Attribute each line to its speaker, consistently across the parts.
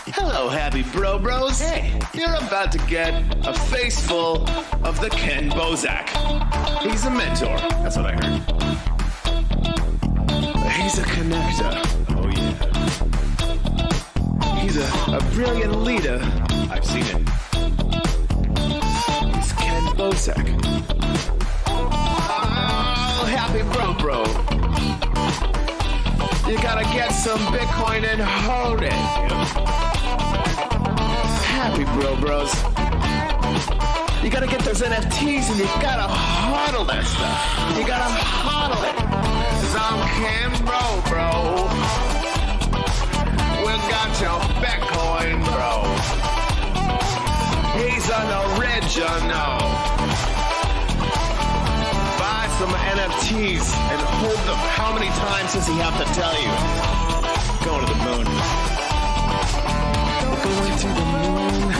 Speaker 1: Hello, happy bros. Hey, you're about to get a face full of the Kenn Bosak. He's a mentor. That's what I heard. He's a connector. Oh, yeah. He's a brilliant leader. I've seen it. He's Kenn Bosak. Oh, happy bro. You gotta get some Bitcoin and hold it. Happy bros. You gotta get those NFTs and you gotta hodl that stuff. You gotta hodl it. 'Cause I'm Kenn bro. We got your Bitcoin, bro. He's an original. Buy some NFTs and hold them. How many times does he have to tell you? Going to the moon. We're going to the moon.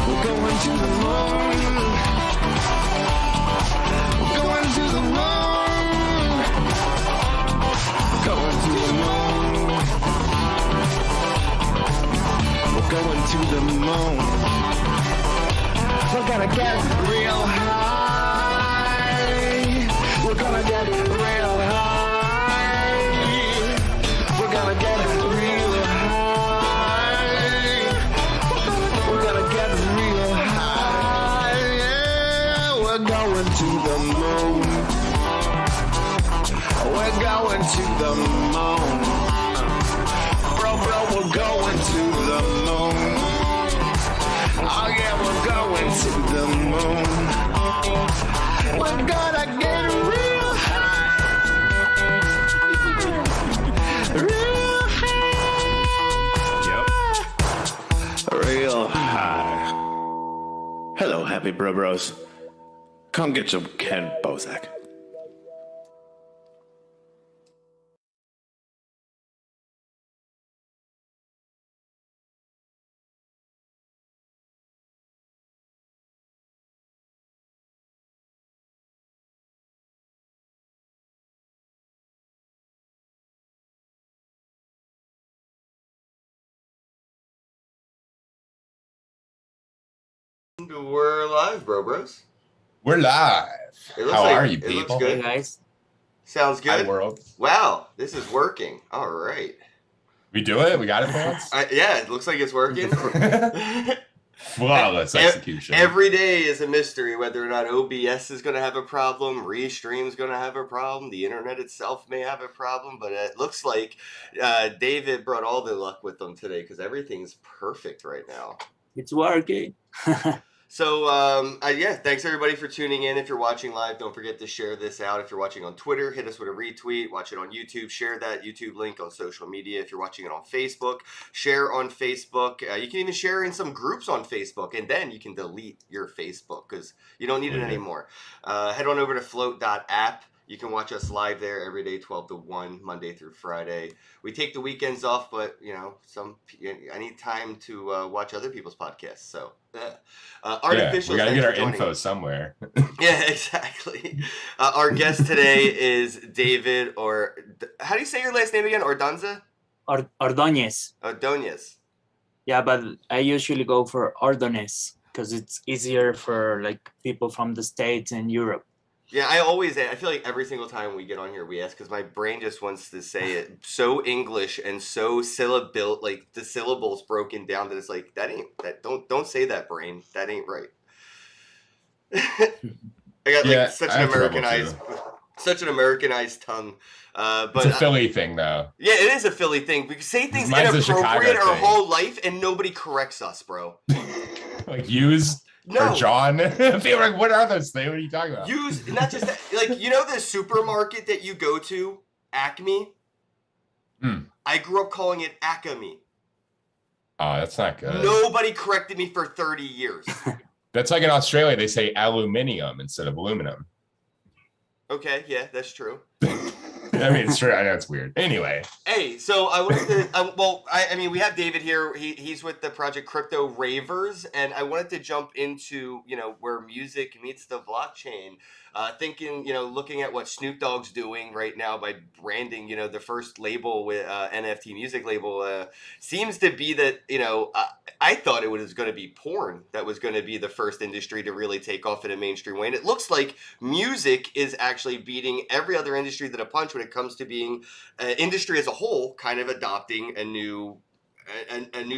Speaker 1: We're going to the moon. We're going to the moon. Going to the moon. We're going to the moon. We're gonna get real high. We're gonna get real high. We're gonna get real high. We're gonna get real high. Yeah, we're going to the moon. We're going to the moon. Bro, we're going to the moon. Oh yeah, we're going to the moon. We're gonna get real high. Real high. Yep. Real high. Hello, happy bros. Come get your Kenn Bosak.
Speaker 2: We're live, bros.
Speaker 3: We're live. How are you,
Speaker 2: it
Speaker 3: people?
Speaker 2: looks good.
Speaker 4: Hey guys.
Speaker 2: Sounds good.
Speaker 3: Hi, world.
Speaker 2: Wow, this is working. All right.
Speaker 3: We do it? We got it, Vance?
Speaker 2: Yeah, it looks like it's working.
Speaker 3: Flawless execution.
Speaker 2: Every day is a mystery whether or not OBS is going to have a problem, Restream's going to have a problem, the internet itself may have a problem, but it looks like David brought all the luck with them today because everything's perfect right now.
Speaker 4: It's working.
Speaker 2: So, yeah, thanks everybody for tuning in. If you're watching live, don't forget to share this out. If you're watching on Twitter, hit us with a retweet. Watch it on YouTube. Share that YouTube link on social media. If you're watching it on Facebook, share on Facebook. You can even share in some groups on Facebook, and then you can delete your Facebook because you don't need it anymore. Head on over to float.app. You can watch us live there every day, 12 to 1, Monday through Friday. We take the weekends off, but, you know, I need time to watch other people's podcasts. So, Artificial.
Speaker 3: We got to get our info somewhere.
Speaker 2: Yeah, exactly. Our guest today is David, or how do you say your last name again? Ordonez?
Speaker 4: Ordonez.
Speaker 2: Ordonez.
Speaker 4: Yeah, but I usually go for Ordonez because it's easier for like people from the States and Europe.
Speaker 2: Yeah, I feel like every single time we get on here, we ask because my brain just wants to say it so English and so syllable, like the syllables broken down that it's like don't say that, brain. That ain't right. I got like such an Americanized tongue. But
Speaker 3: it's a Philly thing, though.
Speaker 2: Yeah, it is a Philly thing. We can say things
Speaker 3: Mine's
Speaker 2: inappropriate our whole life, and nobody corrects us, bro.
Speaker 3: Like use. No. Or John. I feel like, what are those things? What are you talking about?
Speaker 2: Use, not just that, like, you know the supermarket that you go to, Acme? I grew up calling it Acme.
Speaker 3: Oh, that's not good.
Speaker 2: Nobody corrected me for 30 years.
Speaker 3: That's like in Australia, they say aluminium instead of aluminum.
Speaker 2: Okay, yeah, that's true.
Speaker 3: I mean, it's true. I know it's weird. Anyway.
Speaker 2: Hey, so I wanted to, I mean, we have David here. He's with the project Crypto Ravers, and I wanted to jump into, you know, where music meets the blockchain. thinking, looking at what Snoop Dogg's doing right now by branding, the first label with NFT music label seems to be that, I thought it was going to be porn that was going to be the first industry to really take off in a mainstream way. And it looks like music is actually beating every other industry that a punch when it comes to being industry as a whole kind of adopting a new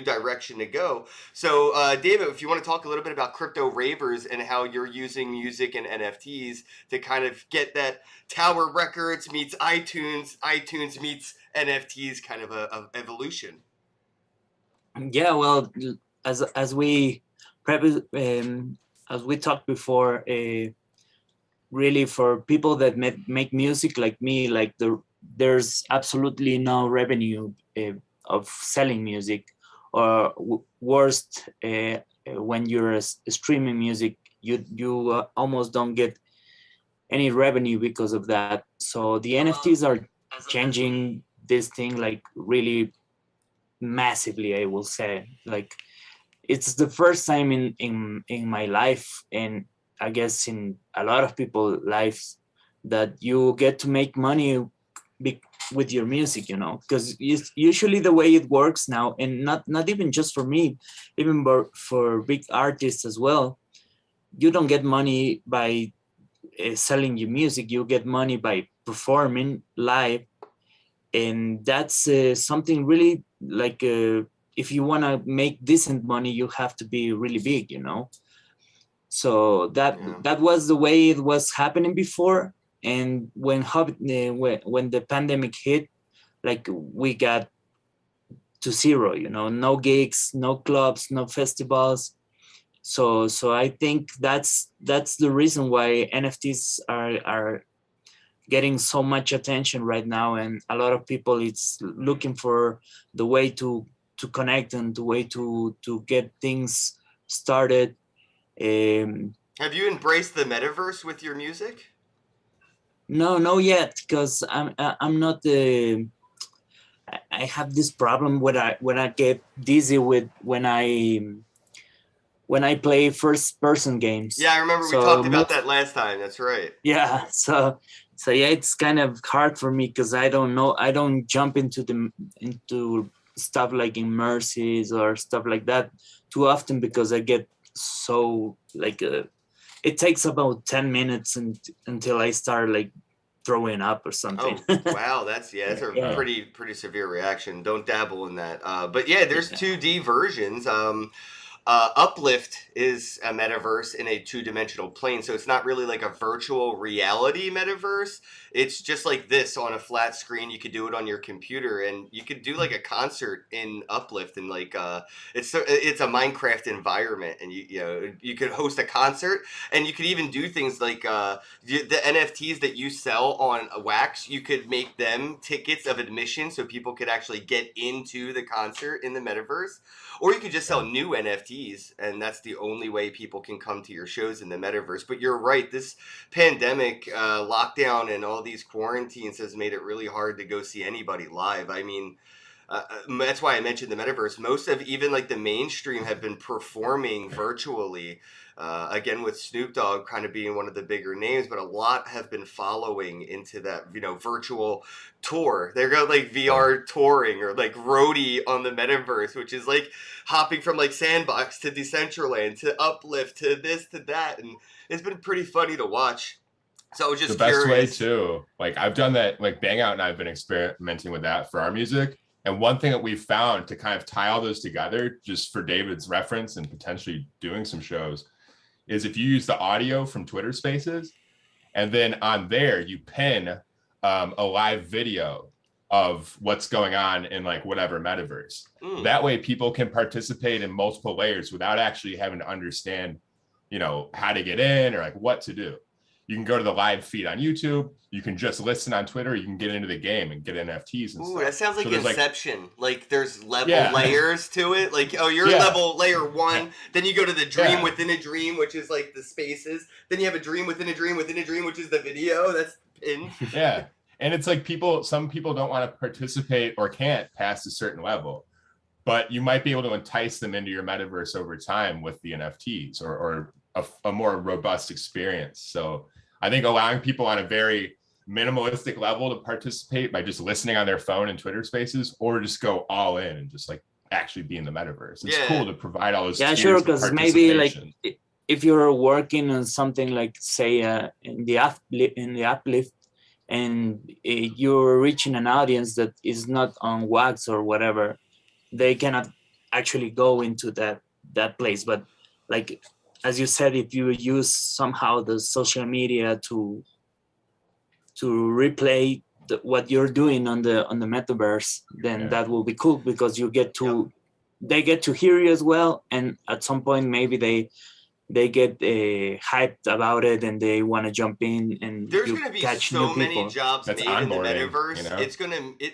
Speaker 2: direction to go. So, David, if you want to talk a little bit about crypto ravers and how you're using music and NFTs to kind of get that Tower Records meets iTunes, iTunes meets NFTs kind of a evolution.
Speaker 4: Yeah, well, as we as we talked before, really for people that make music like me, like there's absolutely no revenue of selling music, or worst, when you're streaming music, you almost don't get any revenue because of that. So the NFTs are changing this thing like really massively, I will say. Like, it's the first time in my life, and I guess in a lot of people's lives, that you get to make money with your music, because usually the way it works now, and not even just for me, even for big artists as well, you don't get money by selling your music. You get money by performing live, and that's something really like, if you want to make decent money, you have to be really big, so that was the way it was happening before. And when the pandemic hit, like, we got to zero, no gigs, no clubs, no festivals. So I think that's the reason why NFTs are getting so much attention right now, and a lot of people it's looking for the way to connect and the way to get things started.
Speaker 2: Have you embraced the metaverse with your music?
Speaker 4: No yet, because I'm not the. I have this problem when I get dizzy with when I play first person games.
Speaker 2: Yeah, I remember we talked about that last time. That's right.
Speaker 4: Yeah, so yeah, it's kind of hard for me because I don't jump into stuff like immersives or stuff like that too often, because I get so like it takes about 10 minutes until I start like throwing up or something.
Speaker 2: Oh, wow, that's a pretty severe reaction. Don't dabble in that. But yeah, there's 2D versions. Uplift is a metaverse in a two-dimensional plane, so it's not really like a virtual reality metaverse. It's just like this on a flat screen. You could do it on your computer, and you could do like a concert in Uplift, and like it's a Minecraft environment, and you could host a concert, and you could even do things like the NFTs that you sell on Wax. You could make them tickets of admission, so people could actually get into the concert in the metaverse. Or you could just sell new NFTs, and that's the only way people can come to your shows in the metaverse. But you're right, this pandemic, lockdown, and all these quarantines has made it really hard to go see anybody live. I mean, that's why I mentioned the metaverse. Most of even like the mainstream have been performing virtually. Again, with Snoop Dogg kind of being one of the bigger names, but a lot have been following into that, virtual tour. They're going like VR touring or like roadie on the metaverse, which is like hopping from like Sandbox to Decentraland to Uplift to this to that, and it's been pretty funny to watch. So I was just
Speaker 3: the best
Speaker 2: curious.
Speaker 3: way too. Like I've done that. Like Bang Out and I've been experimenting with that for our music. And one thing that we've found to kind of tie all those together, just for David's reference and potentially doing some shows, is if you use the audio from Twitter Spaces, and then on there you pin a live video of what's going on in like whatever metaverse. That way people can participate in multiple layers without actually having to understand, how to get in or like what to do. You can go to the live feed on YouTube. You can just listen on Twitter. You can get into the game and get NFTs and stuff.
Speaker 2: That sounds like Inception. Like there's level layers to it. Like, you're level layer 1. Then you go to the dream within a dream, which is like the spaces. Then you have a dream within a dream within a dream, which is the video. That's in.
Speaker 3: Yeah. And it's like some people don't want to participate or can't past a certain level. But you might be able to entice them into your metaverse over time with the NFTs or a more robust experience. So I think allowing people on a very minimalistic level to participate by just listening on their phone in Twitter Spaces, or just go all in and just like actually be in the metaverse. It's cool to provide all those
Speaker 4: yeah,
Speaker 3: tiers
Speaker 4: sure,
Speaker 3: of
Speaker 4: because maybe like
Speaker 3: participation.
Speaker 4: if you're working on something like say in the uplift, and you're reaching an audience that is not on wax or whatever, they cannot actually go into that place. But like as you said, if you use somehow the social media to replay what you're doing on the metaverse, then that will be cool, because you get to they get to hear you as well, and at some point maybe they get hyped about it and they want to jump in, and
Speaker 2: there's
Speaker 4: you
Speaker 2: going to be
Speaker 4: catch
Speaker 2: so
Speaker 4: new
Speaker 2: many
Speaker 4: people.
Speaker 2: jobs
Speaker 3: That's
Speaker 2: made in the
Speaker 3: onboarding,
Speaker 2: metaverse.
Speaker 3: you know?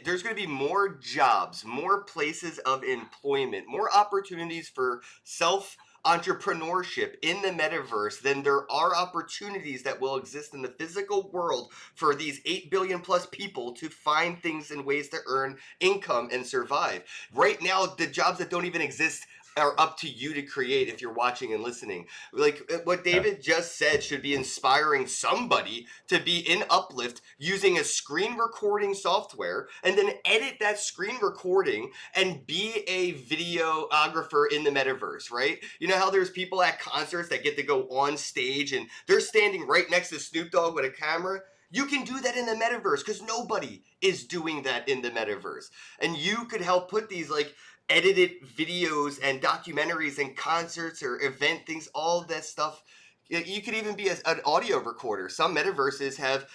Speaker 2: There's going to be more jobs, more places of employment, more opportunities for self entrepreneurship in the metaverse than there are opportunities that will exist in the physical world for these 8 billion plus people to find things and ways to earn income and survive. Right now, the jobs that don't even exist are up to you to create if you're watching and listening. Like what David just said should be inspiring somebody to be in Uplift using a screen recording software and then edit that screen recording and be a videographer in the metaverse, right? You know how there's people at concerts that get to go on stage and they're standing right next to Snoop Dogg with a camera? You can do that in the metaverse because nobody is doing that in the metaverse. And you could help put these like edited videos and documentaries and concerts or event things, all of that stuff. You could even be an audio recorder. Some metaverses have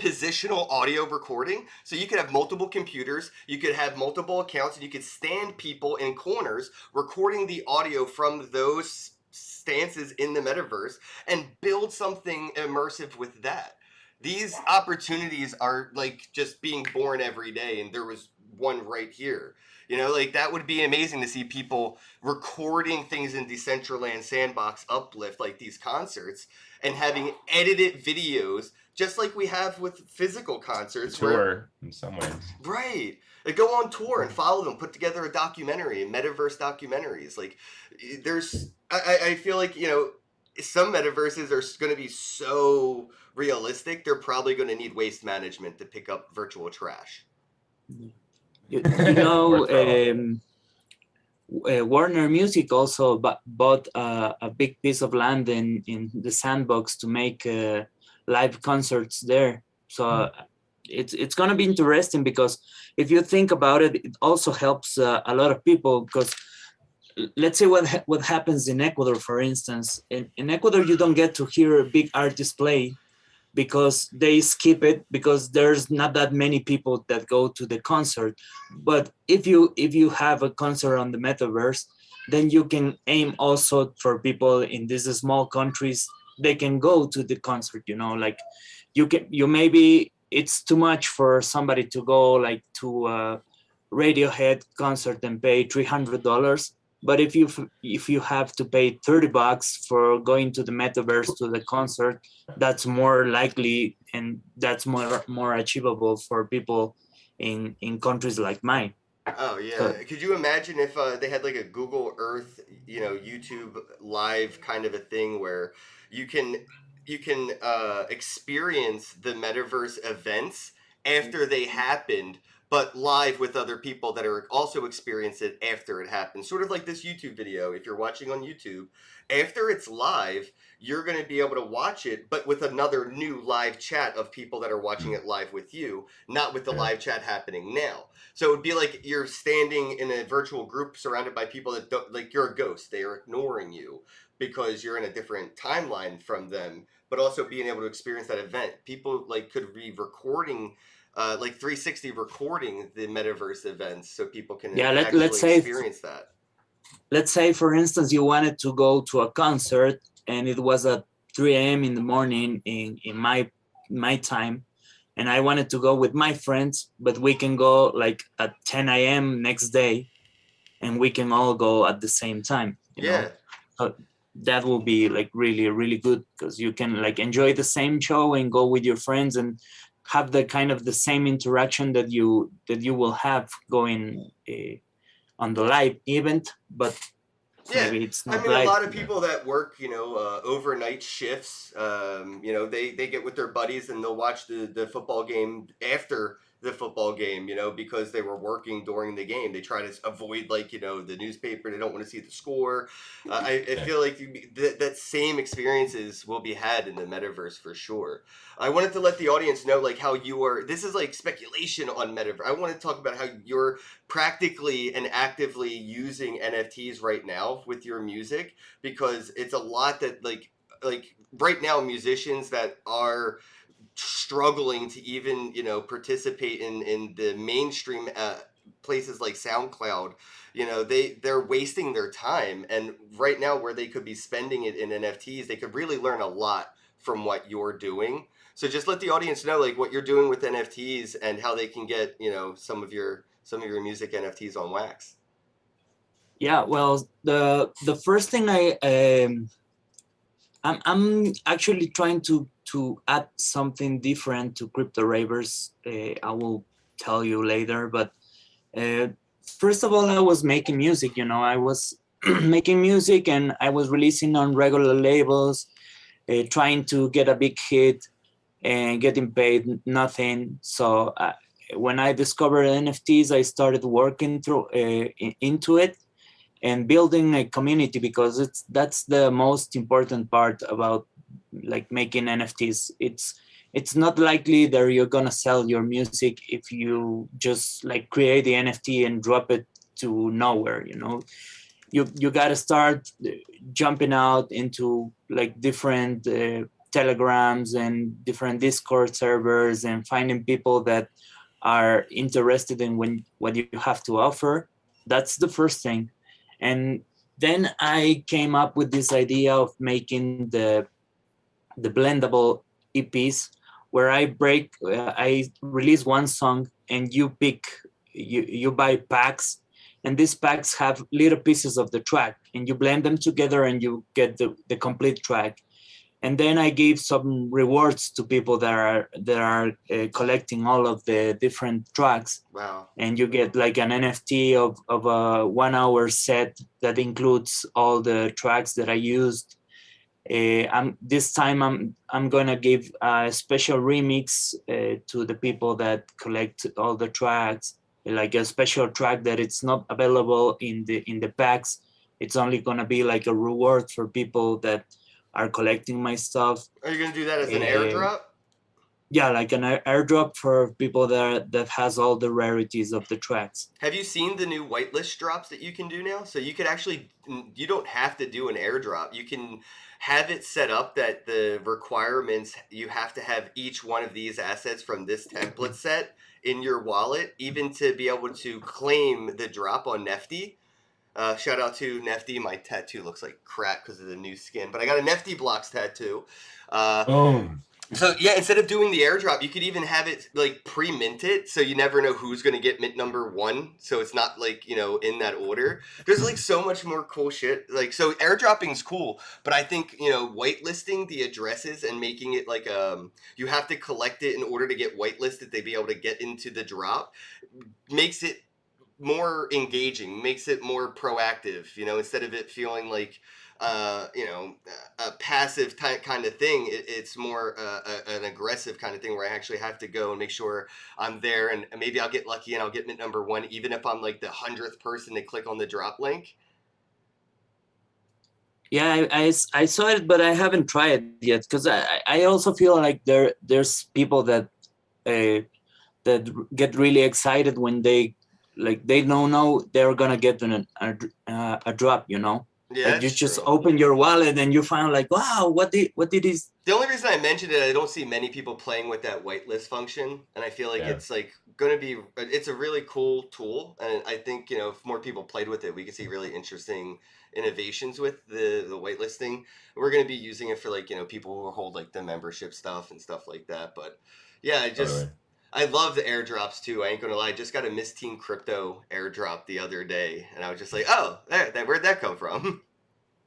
Speaker 2: positional audio recording, so you could have multiple computers, you could have multiple accounts, and you could stand people in corners recording the audio from those stances in the metaverse and build something immersive with that. These opportunities are like just being born every day, and there was one right here. You know, like that would be amazing to see people recording things in Decentraland Sandbox Uplift, like these concerts, and having edited videos, just like we have with physical concerts.
Speaker 3: Tour in some ways.
Speaker 2: Right. Like go on tour and follow them, put together a documentary, metaverse documentaries. Like there's, I feel like, you know, some metaverses are going to be so realistic, they're probably going to need waste management to pick up virtual trash.
Speaker 4: You know, Warner Music also bought a big piece of land in the Sandbox to make live concerts there. So it's going to be interesting, because if you think about it, it also helps a lot of people, because let's say what happens in Ecuador, for instance. In Ecuador, you don't get to hear a big artist play because they skip it, because there's not that many people that go to the concert. But if you have a concert on the metaverse, then you can aim also for people in these small countries. They can go to the concert, you know, like you maybe it's too much for somebody to go like to a Radiohead concert and pay $300. But if you have to pay $30 for going to the metaverse to the concert, that's more likely, and that's more achievable for people in countries like mine.
Speaker 2: Oh yeah.
Speaker 4: So,
Speaker 2: Could you imagine if they had like a Google Earth, you know, YouTube live kind of a thing where you can experience the metaverse events after they happened, but live with other people that are also experience it after it happens. Sort of like this YouTube video. If you're watching on YouTube, after it's live, you're going to be able to watch it, but with another new live chat of people that are watching it live with you, not with the live chat happening now. So it would be like you're standing in a virtual group surrounded by people that don't, like you're a ghost. They are ignoring you because you're in a different timeline from them, but also being able to experience that event. People like could be recording like 360 recording the metaverse events so people can
Speaker 4: let's say
Speaker 2: experience that.
Speaker 4: Let's say, for instance, you wanted to go to a concert and it was at 3 a.m. in the morning in my time, and I wanted to go with my friends, but we can go like at 10 a.m. next day, and we can all go at the same time. You know? That will be like really, really good, because you can like enjoy the same show and go with your friends and have the kind of the same interaction that you will have going on the live event, but
Speaker 2: Yeah,
Speaker 4: maybe it's
Speaker 2: I
Speaker 4: not
Speaker 2: mean, a
Speaker 4: right.
Speaker 2: lot of people that work, overnight shifts, they get with their buddies and they'll watch the football game after the football game, because they were working during the game. They try to avoid, like, the newspaper. They don't want to see the score. I
Speaker 3: Yeah.
Speaker 2: feel like that same experiences will be had in the metaverse for sure. I wanted to let the audience know, like, how you are. This is like speculation on metaverse. I want to talk about how you're practically and actively using NFTs right now with your music, because it's a lot that like right now musicians that are struggling to even participate in the mainstream places like SoundCloud, they're wasting their time, and right now where they could be spending it in NFTs, they could really learn a lot from what you're doing. So just let the audience know, like, what you're doing with NFTs and how they can get some of your music NFTs on Wax.
Speaker 4: Yeah, well, the first thing I'm actually trying to add something different to Crypto Ravers. I will tell you later, but first of all, I was making music. I was making music, and I was releasing on regular labels, trying to get a big hit and getting paid nothing. So when I discovered NFTs, I started working into it and building a community, because that's the most important part about like making NFTs. It's not likely that you're gonna sell your music if you just like create the NFT and drop it to nowhere. You gotta start jumping out into like different telegrams and different Discord servers and finding people that are interested in what you have to offer. That's the first thing. And then I came up with this idea of making the blendable EPs, where I release one song and you buy packs, and these packs have little pieces of the track, and you blend them together and you get the complete track. And then I gave some rewards to people that are collecting all of the different tracks.
Speaker 2: Wow.
Speaker 4: And you get like an NFT of a 1 hour set that includes all the tracks that I used. This time I'm gonna give a special remix to the people that collect all the tracks, like a special track that it's not available in the packs. It's only gonna be like a reward for people that are collecting my stuff.
Speaker 2: Are you gonna do that as an airdrop?
Speaker 4: Yeah, like an airdrop for people that has all the rarities of the tracks.
Speaker 2: Have you seen the new whitelist drops that you can do now? So you could actually, you don't have to do an airdrop. You can have it set up that the requirements, you have to have each one of these assets from this template set in your wallet, even to be able to claim the drop on Nefty. Shout out to Nefty. My tattoo looks like crap because of the new skin, but I got a Nefty Blocks tattoo.
Speaker 3: Boom.
Speaker 2: So yeah, instead of doing the airdrop, you could even have it like pre-mint it, so you never know who's gonna get mint number 1. So it's not like in that order. There's like so much more cool shit. Like, so airdropping's cool, but I think whitelisting the addresses and making it like you have to collect it in order to get whitelisted to be able to get into the drop, makes it more engaging, makes it more proactive. Instead of it feeling like a passive kind of thing, it's more an aggressive kind of thing where I actually have to go and make sure I'm there, and maybe I'll get lucky and I'll get mint number 1, even if I'm like the 100th person to click on the drop link.
Speaker 4: Yeah, I saw it, but I haven't tried it yet, because I also feel like there's people that get really excited when they don't know they're gonna get a drop.
Speaker 2: Yeah,
Speaker 4: like you
Speaker 2: that's
Speaker 4: just
Speaker 2: true.
Speaker 4: open your wallet and you find like, wow, what did he?
Speaker 2: The only reason I mentioned it, I don't see many people playing with that whitelist function, and I feel like it's like it's a really cool tool, and I think if more people played with it, we could see really interesting innovations with the whitelisting. We're going to be using it for like people who hold like the membership stuff and stuff like that. But yeah, I love the airdrops too. I ain't gonna lie. I just got a Miss Teen Crypto airdrop the other day, and I was just like, oh, where'd that come from?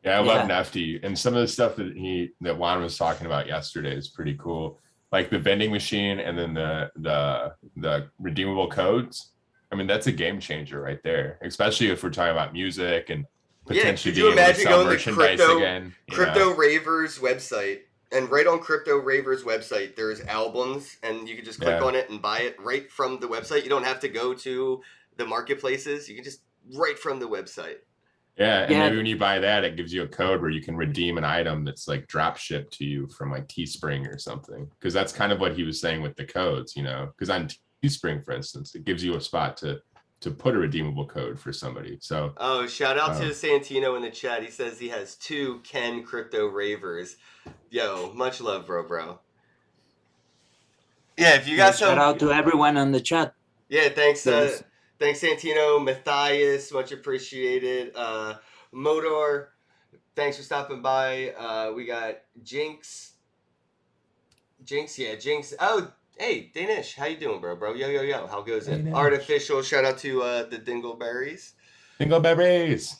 Speaker 3: Yeah, I love Nefty, and some of the stuff that Juan was talking about yesterday is pretty cool. Like the vending machine, and then the redeemable codes. I mean, that's a game changer right there, especially if we're talking about music and potentially
Speaker 2: could you
Speaker 3: being able to
Speaker 2: imagine
Speaker 3: sell
Speaker 2: going to
Speaker 3: merchandise again.
Speaker 2: Crypto Ravers website, and right on Crypto Ravers website, there's albums, and you can just click on it and buy it right from the website. You don't have to go to the marketplaces. You can just right from the website.
Speaker 3: Yeah, and maybe when you buy that, it gives you a code where you can redeem an item that's like drop shipped to you from like Teespring or something. Because that's kind of what he was saying with the codes, you know. Because on Teespring, for instance, it gives you a spot to put a redeemable code for somebody. So
Speaker 2: shout out to Santino in the chat. He says he has 2 Kenn Crypto Ravers. Yo, much love, bro. Yeah, if you got some,
Speaker 4: shout out to everyone on the chat.
Speaker 2: Yeah, thanks. Thanks, Santino, Matthias, much appreciated. Modor, thanks for stopping by. We got Jinx. Jinx. Oh, hey, Danish, how you doing, bro? Yo. How goes it?
Speaker 3: Danish.
Speaker 2: Artificial. Shout out to the Dingleberries.
Speaker 3: Dingleberries.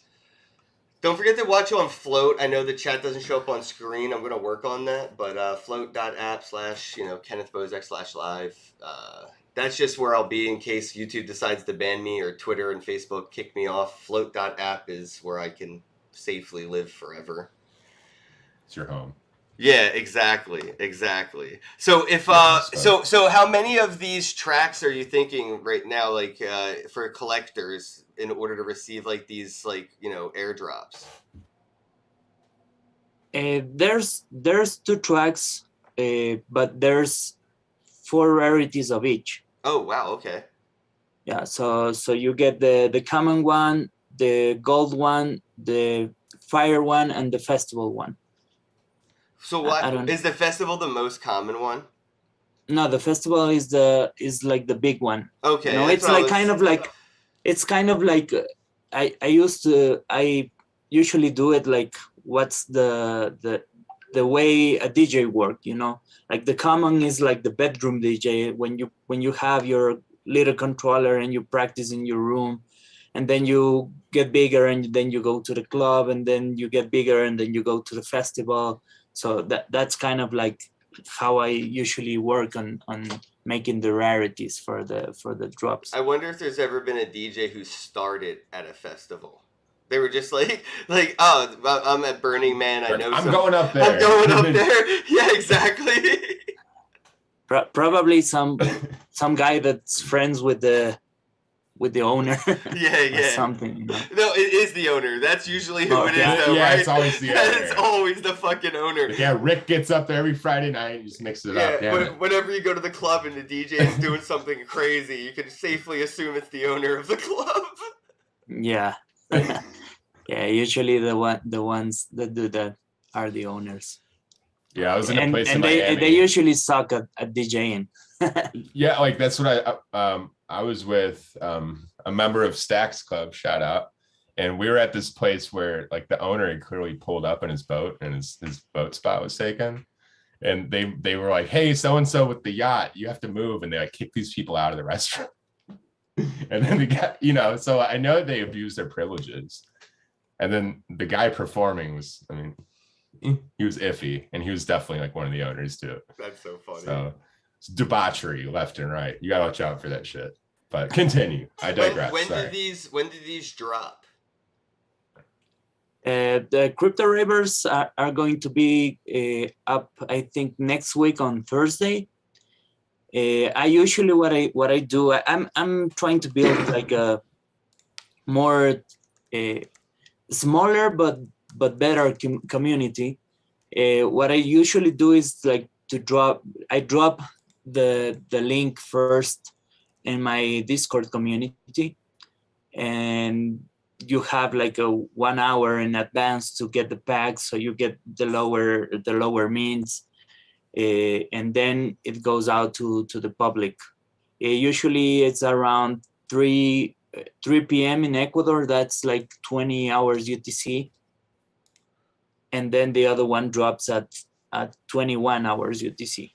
Speaker 2: Don't forget to watch on Float. I know the chat doesn't show up on screen. I'm gonna work on that, but float.app/Kenneth Bosak/live. That's just where I'll be in case YouTube decides to ban me or Twitter and Facebook kick me off. Float.app is where I can safely live forever.
Speaker 3: It's your home.
Speaker 2: Yeah, exactly. So if so how many of these tracks are you thinking right now, like for collectors, in order to receive like these airdrops?
Speaker 4: There's 2 tracks, but there's 4 rarities of each.
Speaker 2: Oh wow, okay.
Speaker 4: Yeah, so you get the common one, the gold one, the fire one, and the festival one.
Speaker 2: So what is the festival the most common one?
Speaker 4: No, the festival is like the big one.
Speaker 2: Okay,
Speaker 4: it's like kind of like I usually do it like what's the way a DJ work, like the common is like the bedroom DJ when you have your little controller and you practice in your room, and then you get bigger and then you go to the club, and then you get bigger and then you go to the festival. So that's kind of like how I usually work on making the rarities for the drops.
Speaker 2: I wonder if there's ever been a DJ who started at a festival. They were just like, oh, I'm at Burning Man.
Speaker 3: I'm going up there.
Speaker 2: Yeah, exactly.
Speaker 4: Probably some guy that's friends with the owner.
Speaker 2: Yeah.
Speaker 4: Something.
Speaker 2: No, it is the owner. That's usually who it is, though,
Speaker 3: yeah,
Speaker 2: right?
Speaker 3: it's always the owner.
Speaker 2: It's always the fucking owner.
Speaker 3: Yeah, Rick gets up there every Friday night and just mixes it up.
Speaker 2: Yeah, whenever you go to the club and the DJ is doing something crazy, you can safely assume it's the owner of the club.
Speaker 4: Yeah. Yeah, usually the ones that do that are the owners.
Speaker 3: Yeah, I was in a place in
Speaker 4: Miami.
Speaker 3: Miami.
Speaker 4: They usually suck at DJing.
Speaker 3: Yeah, like that's what I was with a member of Stacks Club, shout out, and we were at this place where like the owner had clearly pulled up in his boat and his boat spot was taken, and they were like, hey, so and so with the yacht, you have to move, and they like kick these people out of the restaurant. And then the guy, so I know they abuse their privileges. And then the guy performing was, he was iffy, and he was definitely like one of the owners too.
Speaker 2: That's so funny.
Speaker 3: So it's debauchery left and right. You gotta watch out for that shit. But continue. I digress.
Speaker 2: When did these drop?
Speaker 4: The crypto ravers are going to be up, I think, next week on Thursday. I usually what I do, I'm trying to build like a more smaller but better community. What I usually do is like I drop the link first in my Discord community, and you have like a 1 hour in advance to get the packs, so you get the lower means, and then it goes out to the public. Usually it's around 3 p.m. in Ecuador. That's like 20 hours UTC, and then the other one drops at 21 hours UTC.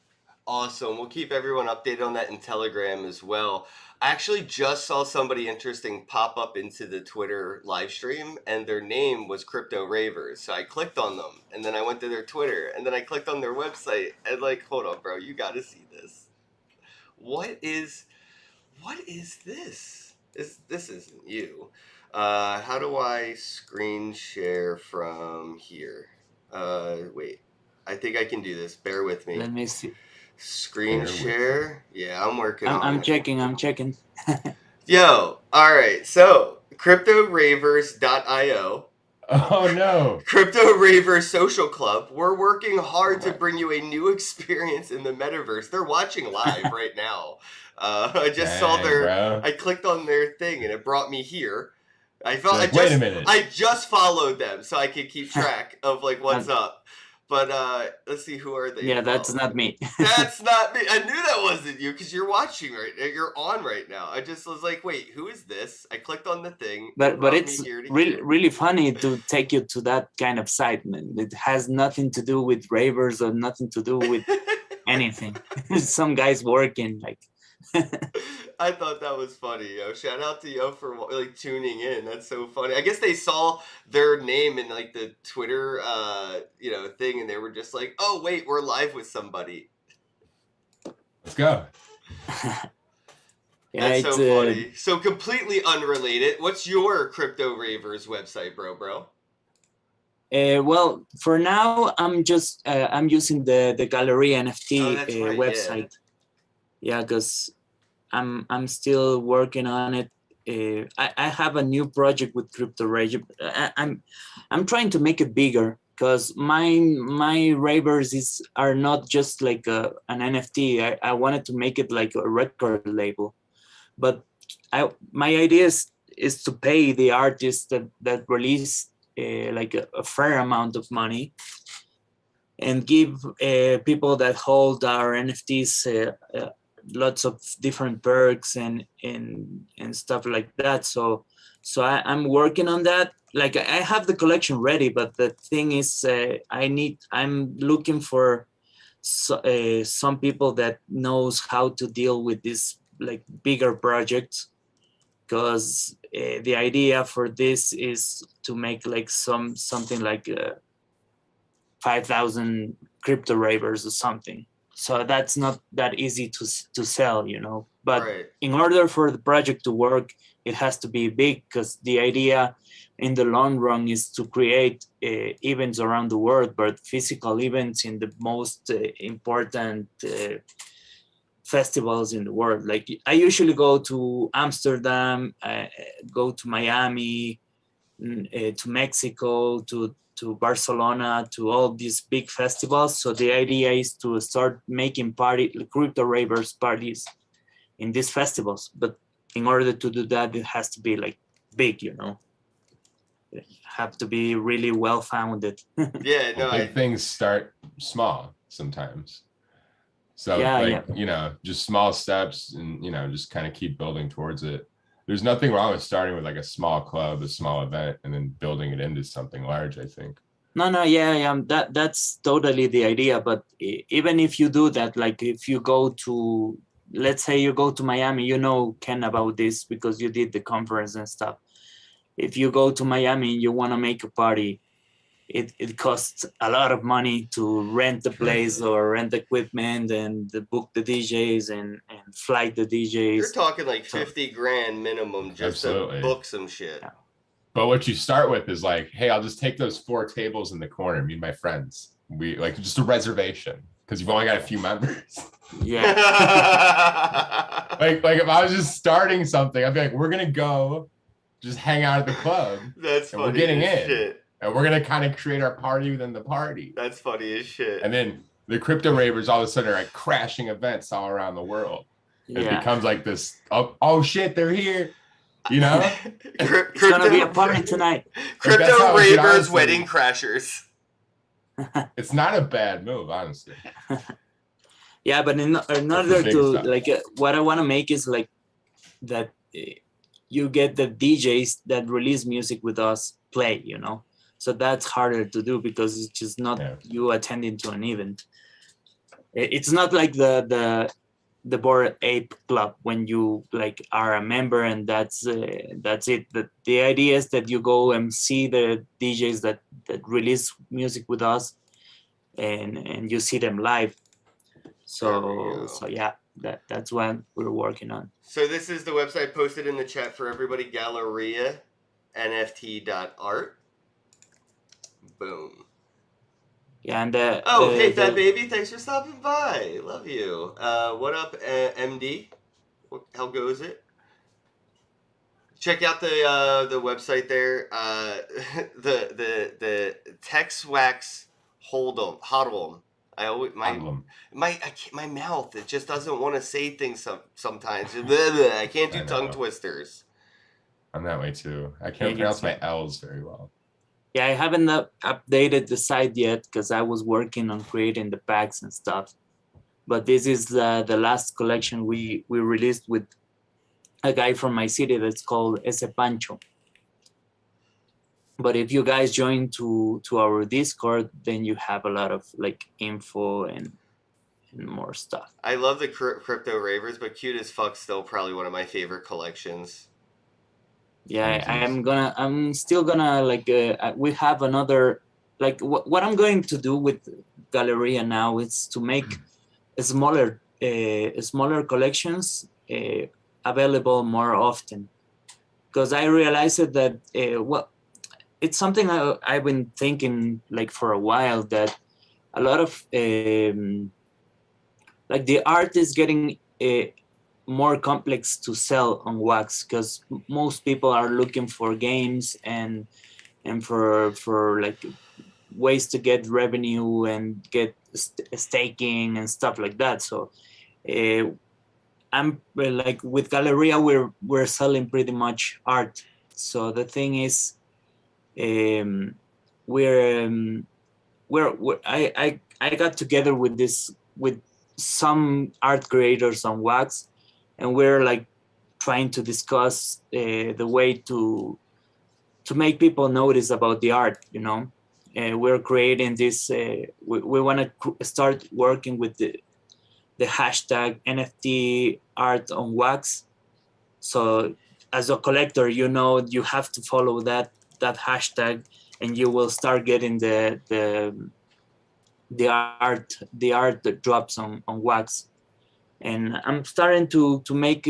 Speaker 2: Awesome. We'll keep everyone updated on that in Telegram as well. I actually just saw somebody interesting pop up into the Twitter live stream, and their name was Crypto Ravers. So I clicked on them, and then I went to their Twitter, and then I clicked on their website, and like, hold on, bro, you got to see this. What is this? This isn't you. How do I screen share from here? Wait. I think I can do this. Bear with me.
Speaker 4: Let me see.
Speaker 2: Screen
Speaker 3: Bear with
Speaker 2: share. Yeah, I'm working on
Speaker 4: I'm
Speaker 2: it.
Speaker 4: checking. I'm checking.
Speaker 2: Yo, all right. So, cryptoravers.io,
Speaker 3: Oh no.
Speaker 2: Crypto Ravers Social Club. We're working hard to bring you a new experience in the metaverse. They're watching live right now. I just saw
Speaker 3: Dang,
Speaker 2: their.
Speaker 3: bro.
Speaker 2: I clicked on their thing and it brought me here. I felt.
Speaker 3: You're like, wait a minute.
Speaker 2: I just followed them so I could keep track of like what's up. But let's see, who are they?
Speaker 4: Yeah, that's not me.
Speaker 2: That's not me. I knew that wasn't you because you're watching right now. You're on right now. I just was like, wait, who is this? I clicked on the thing.
Speaker 4: But
Speaker 2: brought me
Speaker 4: it's
Speaker 2: here to
Speaker 4: really
Speaker 2: here.
Speaker 4: really funny to take you to that kind of site, man. It has nothing to do with ravers or nothing to do with anything. Some guys working like.
Speaker 2: I thought that was funny, yo. Shout out to yo for like tuning in. That's so funny. I guess they saw their name in like the Twitter, thing, and they were just like, "Oh wait, we're live with somebody."
Speaker 3: Let's go.
Speaker 4: Yeah,
Speaker 2: That's
Speaker 4: it's,
Speaker 2: so funny. So completely unrelated. What's your Crypto Ravers website, bro?
Speaker 4: Well, for now, I'm just I'm using the Gallery NFT
Speaker 2: Oh, that's right,
Speaker 4: website. Yeah, because I'm still working on it. I have a new project with Crypto Rage. I'm trying to make it bigger because my ravers are not just like an NFT. I wanted to make it like a record label, but my idea is to pay the artists that release like a fair amount of money and give people that hold our NFTs lots of different perks and stuff like that. So I'm working on that. Like I have the collection ready, but the thing is, I'm looking for some people that knows how to deal with this like bigger projects, because the idea for this is to make like something like 5,000 crypto ravers or something. So that's not that easy to sell, But
Speaker 2: Right.
Speaker 4: in order for the project to work, it has to be big, because the idea in the long run is to create events around the world, but physical events in the most important festivals in the world. Like I usually go to Amsterdam, go to Miami, to Mexico, to Barcelona, to all these big festivals. So the idea is to start making crypto ravers parties in these festivals. But in order to do that, it has to be like big, It have to be really well founded.
Speaker 2: Yeah, no,
Speaker 3: Big things start small sometimes. So just small steps and, just kind of keep building towards it. There's nothing wrong with starting with like a small club, a small event, and then building it into something large, I think.
Speaker 4: Yeah. That's totally the idea. But even if you do that, like if you go to, let's say you go to Miami, Ken, about this because you did the conference and stuff. If you go to Miami and you want to make a party, it costs a lot of money to rent the place or rent equipment and book the DJs and flight the DJs.
Speaker 2: You're talking like 50 grand minimum just
Speaker 3: Absolutely.
Speaker 2: to book some shit.
Speaker 4: Yeah.
Speaker 3: But what you start with is like, hey, I'll just take those 4 tables in the corner, me and my friends. We like just a reservation because you've only got a few members.
Speaker 4: Yeah.
Speaker 3: like if I was just starting something, I'd be like, we're gonna go just hang out at the club.
Speaker 2: That's funny.
Speaker 3: We're getting
Speaker 2: as
Speaker 3: in.
Speaker 2: Shit.
Speaker 3: And we're going to kind of create our party within the party.
Speaker 2: That's funny as shit.
Speaker 3: And then the crypto ravers all of a sudden are like crashing events all around the world.
Speaker 4: Yeah.
Speaker 3: It becomes like this, oh shit, they're here. It's
Speaker 4: going to be a party tonight.
Speaker 2: Crypto ravers wedding crashers.
Speaker 3: It's not a bad move, honestly.
Speaker 4: Yeah, but in order to, what I want to make is like that you get the DJs that release music with us play, So that's harder to do because it's just not you attending to an event. It's not like the Bored Ape Club when you like are a member and that's it. The idea is that you go and see the DJs that release music with us, and you see them live. So yeah, that's what we're working on.
Speaker 2: So this is the website posted in the chat for everybody, Galleria nft.art. Boom.
Speaker 4: Yeah, and
Speaker 2: Oh, hey, Fat Baby, thanks for stopping by. Love you. What up, MD? How goes it? Check out the website there. The Tex Wax Hold'em. I always my mouth, it just doesn't want to say things sometimes. I can't do tongue twisters.
Speaker 3: I'm that way too. I can't pronounce my L's very well.
Speaker 4: Yeah, I haven't updated the site yet because I was working on creating the packs and stuff. But this is the last collection we released with a guy from my city that's called Ese Pancho. But if you guys join to our Discord, then you have a lot of like info and more stuff.
Speaker 2: I love the Crypto Ravers, but Cute as Fuck's still probably one of my favorite collections.
Speaker 4: Yeah, I'm still gonna like we have another like what I'm going to do with Galleria now is to make smaller collections available more often, because I realized that it's something I've been thinking like for a while, that a lot of like the art is getting more complex to sell on wax, because most people are looking for games and for like ways to get revenue and get staking and stuff like that. So I'm like with Galleria, we're selling pretty much art. So the thing is, I got together with some art creators on wax, and we're like trying to discuss the way to make people notice about the art, you know. We're creating this we want to start working with the hashtag NFT art on wax. So as a collector, you know, you have to follow that hashtag, and you will start getting the art that drops on wax. And I'm starting to make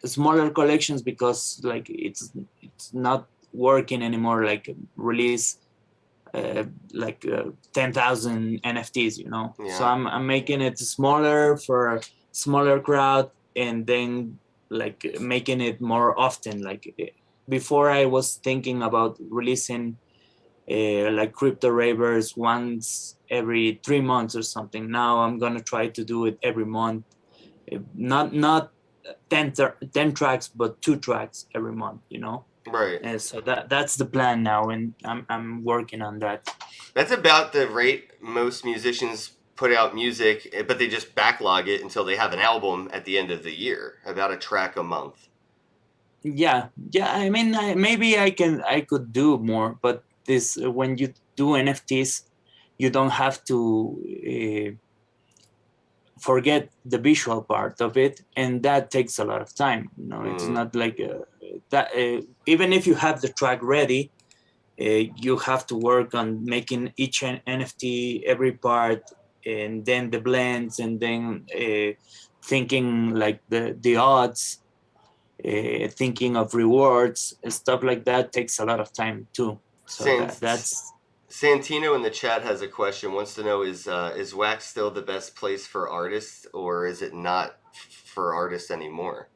Speaker 4: smaller collections, because like it's not working anymore, like release 10,000 NFTs, you know. Yeah. So I'm making it smaller for a smaller crowd, and then like making it more often. Like before, I was thinking about releasing like Crypto Ravers once every 3 months or something. Now I'm gonna try to do it every month. Not 10 tracks, but 2 tracks every month, you know.
Speaker 2: Right.
Speaker 4: And so that's the plan now, and I'm working on that.
Speaker 2: That's about the rate most musicians put out music, but they just backlog it until they have an album at the end of the year, about a track a month.
Speaker 4: Yeah. I mean, maybe I could do more, but this when you do NFTs, you don't have to forget the visual part of it, and that takes a lot of time. You know, it's not like that. Even if you have the track ready, you have to work on making each NFT, every part, and then the blends, and then thinking like the odds, thinking of rewards and stuff like that takes a lot of time too. So that's.
Speaker 2: Santino in the chat has a question. Wants to know, is wax still the best place for artists, or is it not for artists anymore?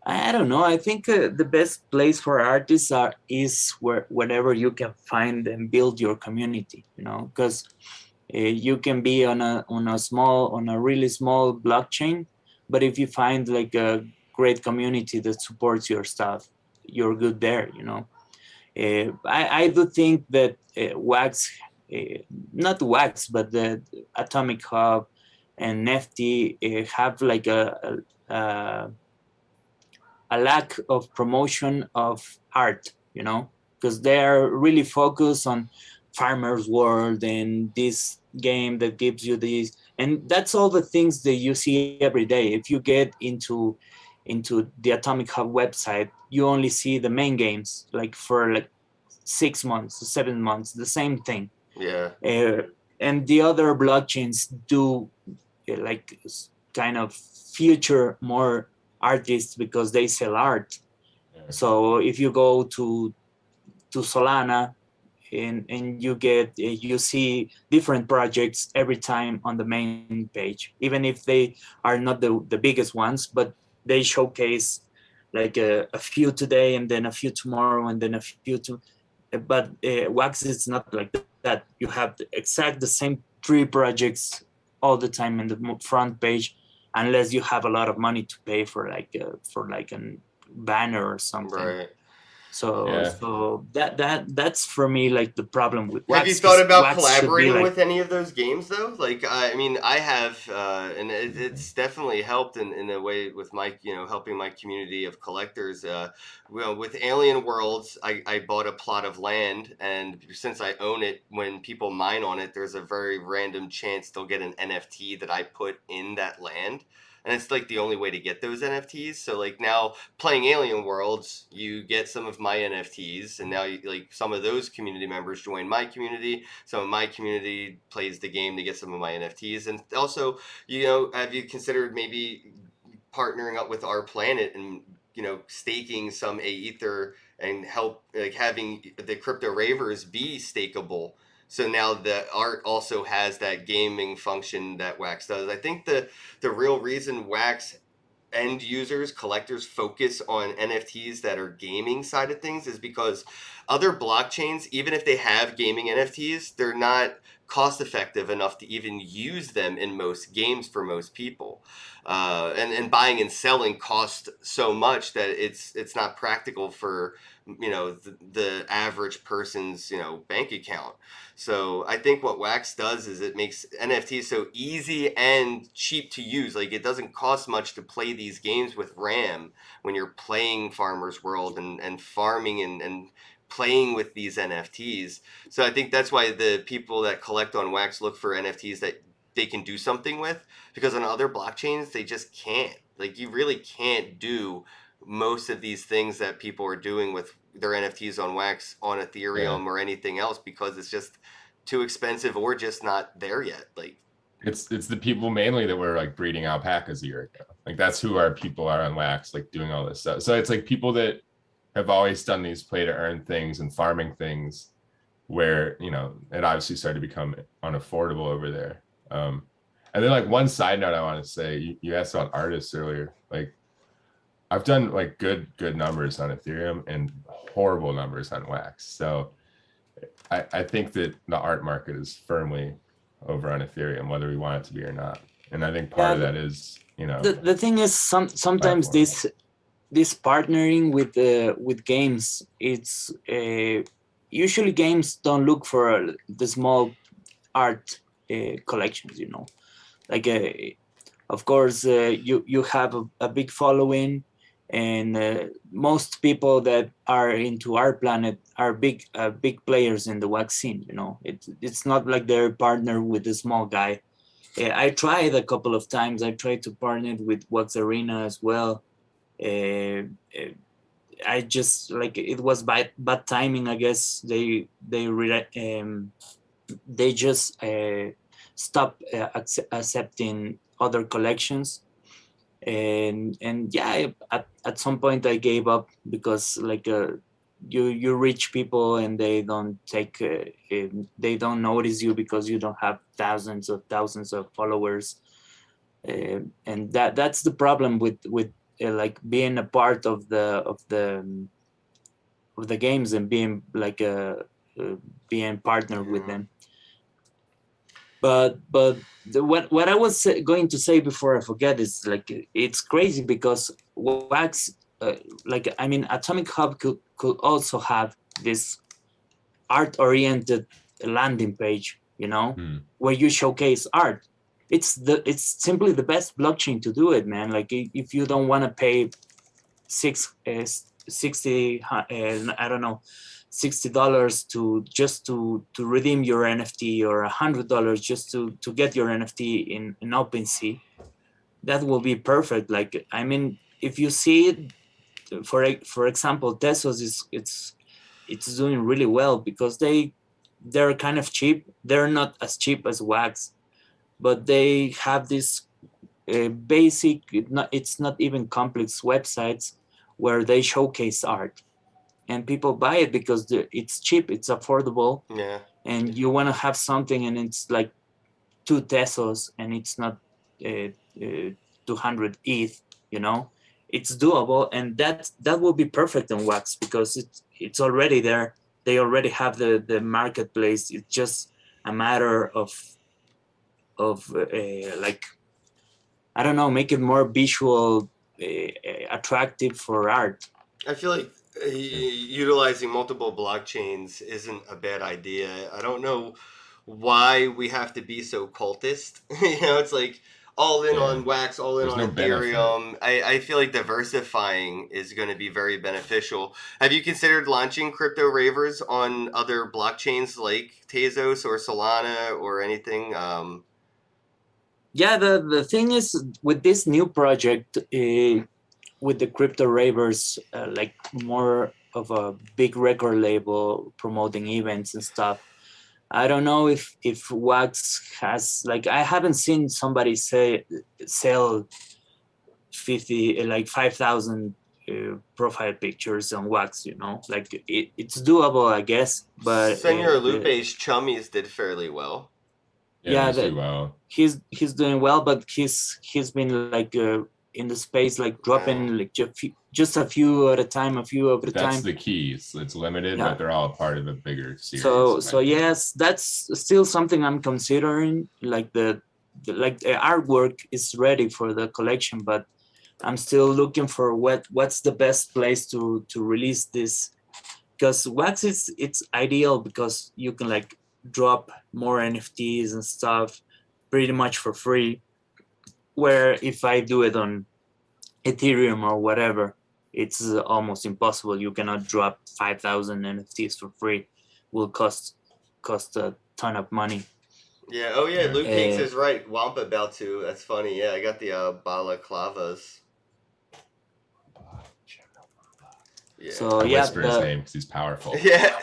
Speaker 4: I don't know. I think the best place for artists is wherever you can find and build your community. You know, because you can be on a really small blockchain, but if you find like a great community that supports your stuff, you're good there. You know, I do think that wax, not wax, but the Atomic Hub and Nifty have like a lack of promotion of art, you know, because they're really focused on Farmer's World and this game that gives you these, and that's all the things that you see every day. If you get into the Atomic Hub website, you only see the main games, like for like 6 months, 7 months, the same thing.
Speaker 2: Yeah.
Speaker 4: And the other blockchains do like kind of feature more artists because they sell art.
Speaker 3: Yeah.
Speaker 4: So if you go to Solana and you see different projects every time on the main page, even if they are not the biggest ones, but they showcase like a few today and then a few tomorrow and then a few to. But Wax is not like that. You have the same 3 projects all the time in the front page, unless you have a lot of money to pay for like a banner or something.
Speaker 2: Right.
Speaker 4: So that's for me like the problem with Wax.
Speaker 2: Have you thought about
Speaker 4: Wax should be
Speaker 2: collaborating
Speaker 4: like,
Speaker 2: with any of those games though? Like, I mean, I have, and it's definitely helped in a way with my, helping my community of collectors. Well, with Alien Worlds, I bought a plot of land, and since I own it, when people mine on it, there's a very random chance they'll get an NFT that I put in that land. And it's like the only way to get those NFTs. So like now playing Alien Worlds, you get some of my NFTs, and now like some of those community members join my community. Some of my community plays the game to get some of my NFTs. And also, have you considered maybe partnering up with Our Planet and staking some Aether and help like having the crypto ravers be stakeable? So now the art also has that gaming function that Wax does. I think the real reason Wax end users, collectors focus on NFTs that are gaming side of things is because other blockchains, even if they have gaming NFTs, they're not cost effective enough to even use them in most games for most people. And buying and selling cost so much that it's not practical for the average person's bank account. So I think what Wax does is it makes NFTs so easy and cheap to use. Like it doesn't cost much to play these games with RAM when you're playing Farmer's World and farming and playing with these NFTs. So I think that's why the people that collect on Wax look for NFTs that they can do something with, because on other blockchains they just can't. Like you really can't do most of these things that people are doing with their NFTs on Wax on Ethereum or anything else, because it's just too expensive or just not there yet. Like
Speaker 3: it's the people mainly that were like breeding alpacas a year ago. Like that's who our people are on Wax, like doing all this stuff. So it's like people that have always done these play to earn things and farming things where, it obviously started to become unaffordable over there. And then like one side note I want to say, you asked about artists earlier. Like I've done like good numbers on Ethereum and horrible numbers on Wax. So I think that the art market is firmly over on Ethereum, whether we want it to be or not. And I think part of that is,
Speaker 4: the thing is sometimes
Speaker 3: platform.
Speaker 4: this partnering with games, it's usually games don't look for the small art collections, like of course you have a big following, and most people that are into Our Planet are big players in the Wax scene. It's not like they're partnered with a small guy. I tried a couple of times. I tried to partner with Wax Arena as well. I just like it was bad timing. I guess they just stopped accepting other collections, and yeah, at some point I gave up, because like you reach people and they don't they don't notice you because you don't have thousands of followers, and that's the problem with like being a part of the games and being like being partnered with them. But what I was going to say before I forget is like it's crazy because Wax, Atomic Hub could also have this art-oriented landing page, where you showcase art. It's simply the best blockchain to do it, man. Like if you don't want to pay $60 to redeem your NFT, or $100 just to get your NFT in OpenSea, that will be perfect. Like if you see it, for example, Tesos it's doing really well because they're kind of cheap. They're not as cheap as Wax, but they have this basic, it's not even complex websites where they showcase art, and people buy it because it's cheap, it's affordable,
Speaker 2: Yeah.
Speaker 4: and you want to have something, and it's like 2 pesos, and it's not 200 ETH. You know, it's doable, and that will be perfect on Wax because it's already there. They already have the marketplace. It's just a matter of like, I don't know, make it more visual, attractive for art.
Speaker 2: I feel like utilizing multiple blockchains isn't a bad idea. I don't know why we have to be so cultist. You know, it's like all in
Speaker 3: Yeah.
Speaker 2: on Wax, all in
Speaker 3: There's
Speaker 2: on
Speaker 3: no benefit.
Speaker 2: Ethereum. I feel like diversifying is going to be very beneficial. Have you considered launching crypto ravers on other blockchains like Tezos or Solana or anything?
Speaker 4: Yeah, the thing is with this new project, with the crypto ravers, like more of a big record label promoting events and stuff. I don't know if Wax has, like, I haven't seen somebody sell 50 like 5,000 profile pictures on Wax. You know, like it's doable, I guess, but
Speaker 2: Senor Lupe's chummies did fairly well.
Speaker 3: Yeah,
Speaker 4: yeah,
Speaker 3: those do well.
Speaker 4: he's doing well, but he's been like in the space, like dropping like just a few at a time, a few over
Speaker 3: That's
Speaker 4: time.
Speaker 3: the key. It's limited,
Speaker 4: Yeah.
Speaker 3: but they're all part of a bigger series.
Speaker 4: So yes, that's still something I'm considering. Like the artwork is ready for the collection, but I'm still looking for what's the best place to release this, because Wax it's ideal because you can like drop more NFTs and stuff pretty much for free. Where if I do it on Ethereum or whatever, it's almost impossible. You cannot drop 5,000 NFTs for free. Will cost a ton of money.
Speaker 2: Yeah. Oh yeah.
Speaker 3: Yeah.
Speaker 2: Luke Cakes is right. Wampa about to. That's funny. Yeah, I got the balaclavas. Yeah.
Speaker 4: So
Speaker 3: I
Speaker 4: yeah,
Speaker 3: whisper his name because he's powerful.
Speaker 2: Yeah.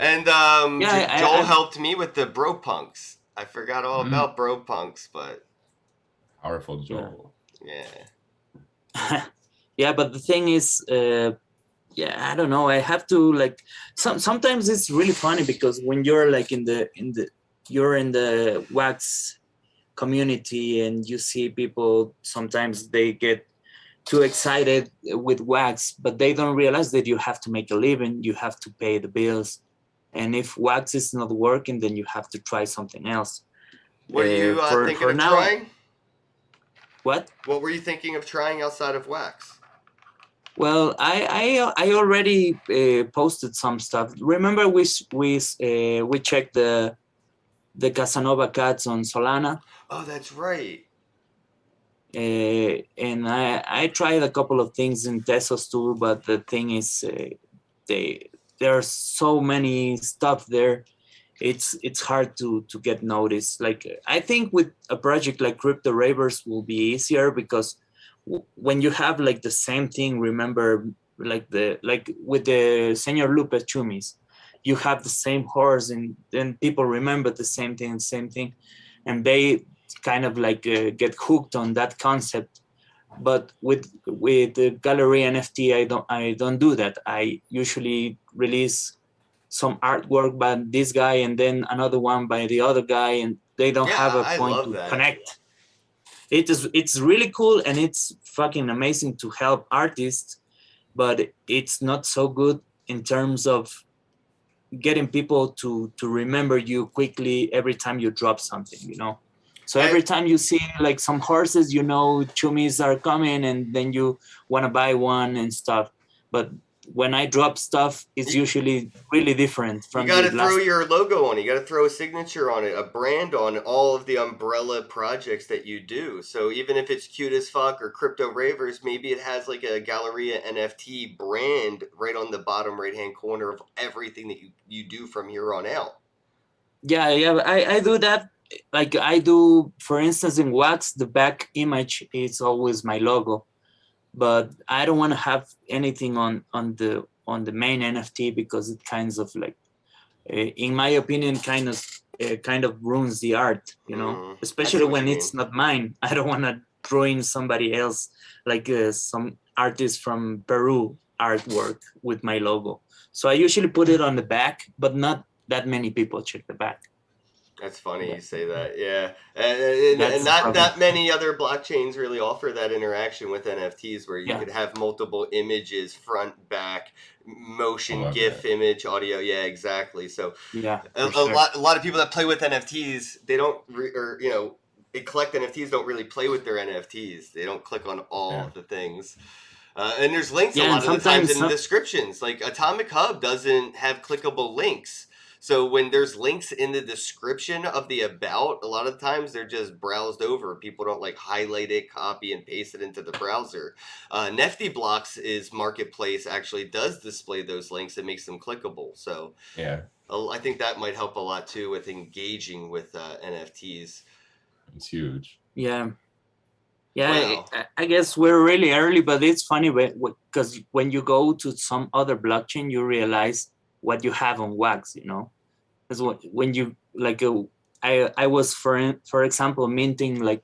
Speaker 2: And
Speaker 4: Yeah,
Speaker 2: Joel
Speaker 4: I-
Speaker 2: helped me with the bro punks. I forgot all
Speaker 3: Mm.
Speaker 2: about bro punks, but
Speaker 3: Powerful Joel.
Speaker 2: yeah.
Speaker 4: yeah, but the thing is, yeah, I don't know. I have to like sometimes it's really funny because when you're like in the Wax community and you see people, sometimes they get too excited with Wax, but they don't realize that you have to make a living, you have to pay the bills, and if Wax is not working, then you have to try something else.
Speaker 2: What are you thinking
Speaker 4: for
Speaker 2: of
Speaker 4: now,
Speaker 2: trying?
Speaker 4: What?
Speaker 2: What were you thinking of trying outside of Wax?
Speaker 4: Well, I already posted some stuff. Remember we checked the Casanova cats on Solana,
Speaker 2: Oh, that's right.
Speaker 4: and I tried a couple of things in Tesos too. But the thing is, there's so many stuff there. It's hard to get noticed. Like I think with a project like Crypto Ravers will be easier because when you have like the same thing, remember like with the Senor Lupe Chumis, you have the same horse, and then people remember the same thing, and they kind of like get hooked on that concept. But with the gallery NFT, I don't do that. I usually release some artwork by this guy and then another one by the other guy, and they don't have a
Speaker 2: I
Speaker 4: point
Speaker 2: love
Speaker 4: to
Speaker 2: that.
Speaker 4: connect. It's really cool, and it's fucking amazing to help artists, but it's not so good in terms of getting people to remember you quickly every time you drop something, you know. So every time you see like some horses, you know, chumis are coming, and then you want to buy one and stuff. But when I drop stuff, it's usually really different from
Speaker 2: You got to
Speaker 4: the
Speaker 2: throw
Speaker 4: last.
Speaker 2: your logo on it. You got to throw a signature on it, a brand on all of the umbrella projects that you do. So even if it's cute as fuck or Crypto Ravers, maybe it has like a Galleria NFT brand right on the bottom right hand corner of everything that you do from here on out.
Speaker 4: Yeah, I do that. Like I do, for instance, in Wax, the back image is always my logo, but I don't want to have anything on the main NFT because it kind of like, in my opinion, kind of ruins the art, you know.
Speaker 2: I see
Speaker 4: Especially
Speaker 2: what
Speaker 4: when
Speaker 2: you
Speaker 4: it's
Speaker 2: mean.
Speaker 4: not mine. I don't want to draw in somebody else, like some artist from Peru artwork with my logo. So I usually put it on the back, but not that many people check the back.
Speaker 2: That's funny you say that. Yeah, and not that many other blockchains really offer that interaction with NFTs where you could have multiple images, front, back, motion, GIF, image, audio. Yeah, exactly. So a lot of people that play with NFTs, they don't they collect NFTs, don't really play with their NFTs. They don't click on all of the things. And there's links a lot of the times in the descriptions. Like Atomic Hub doesn't have clickable links. So when there's links in the description of the about, a lot of times they're just browsed over. People don't like highlight it, copy and paste it into the browser. Nifty Blocks' marketplace actually does display those links and makes them clickable. So I think that might help a lot too with engaging with NFTs.
Speaker 3: It's huge.
Speaker 4: Yeah. Yeah, wow. I guess we're really early, but it's funny because when you go to some other blockchain, you realize what you have on Wax, you know, because when you like, I was for example minting like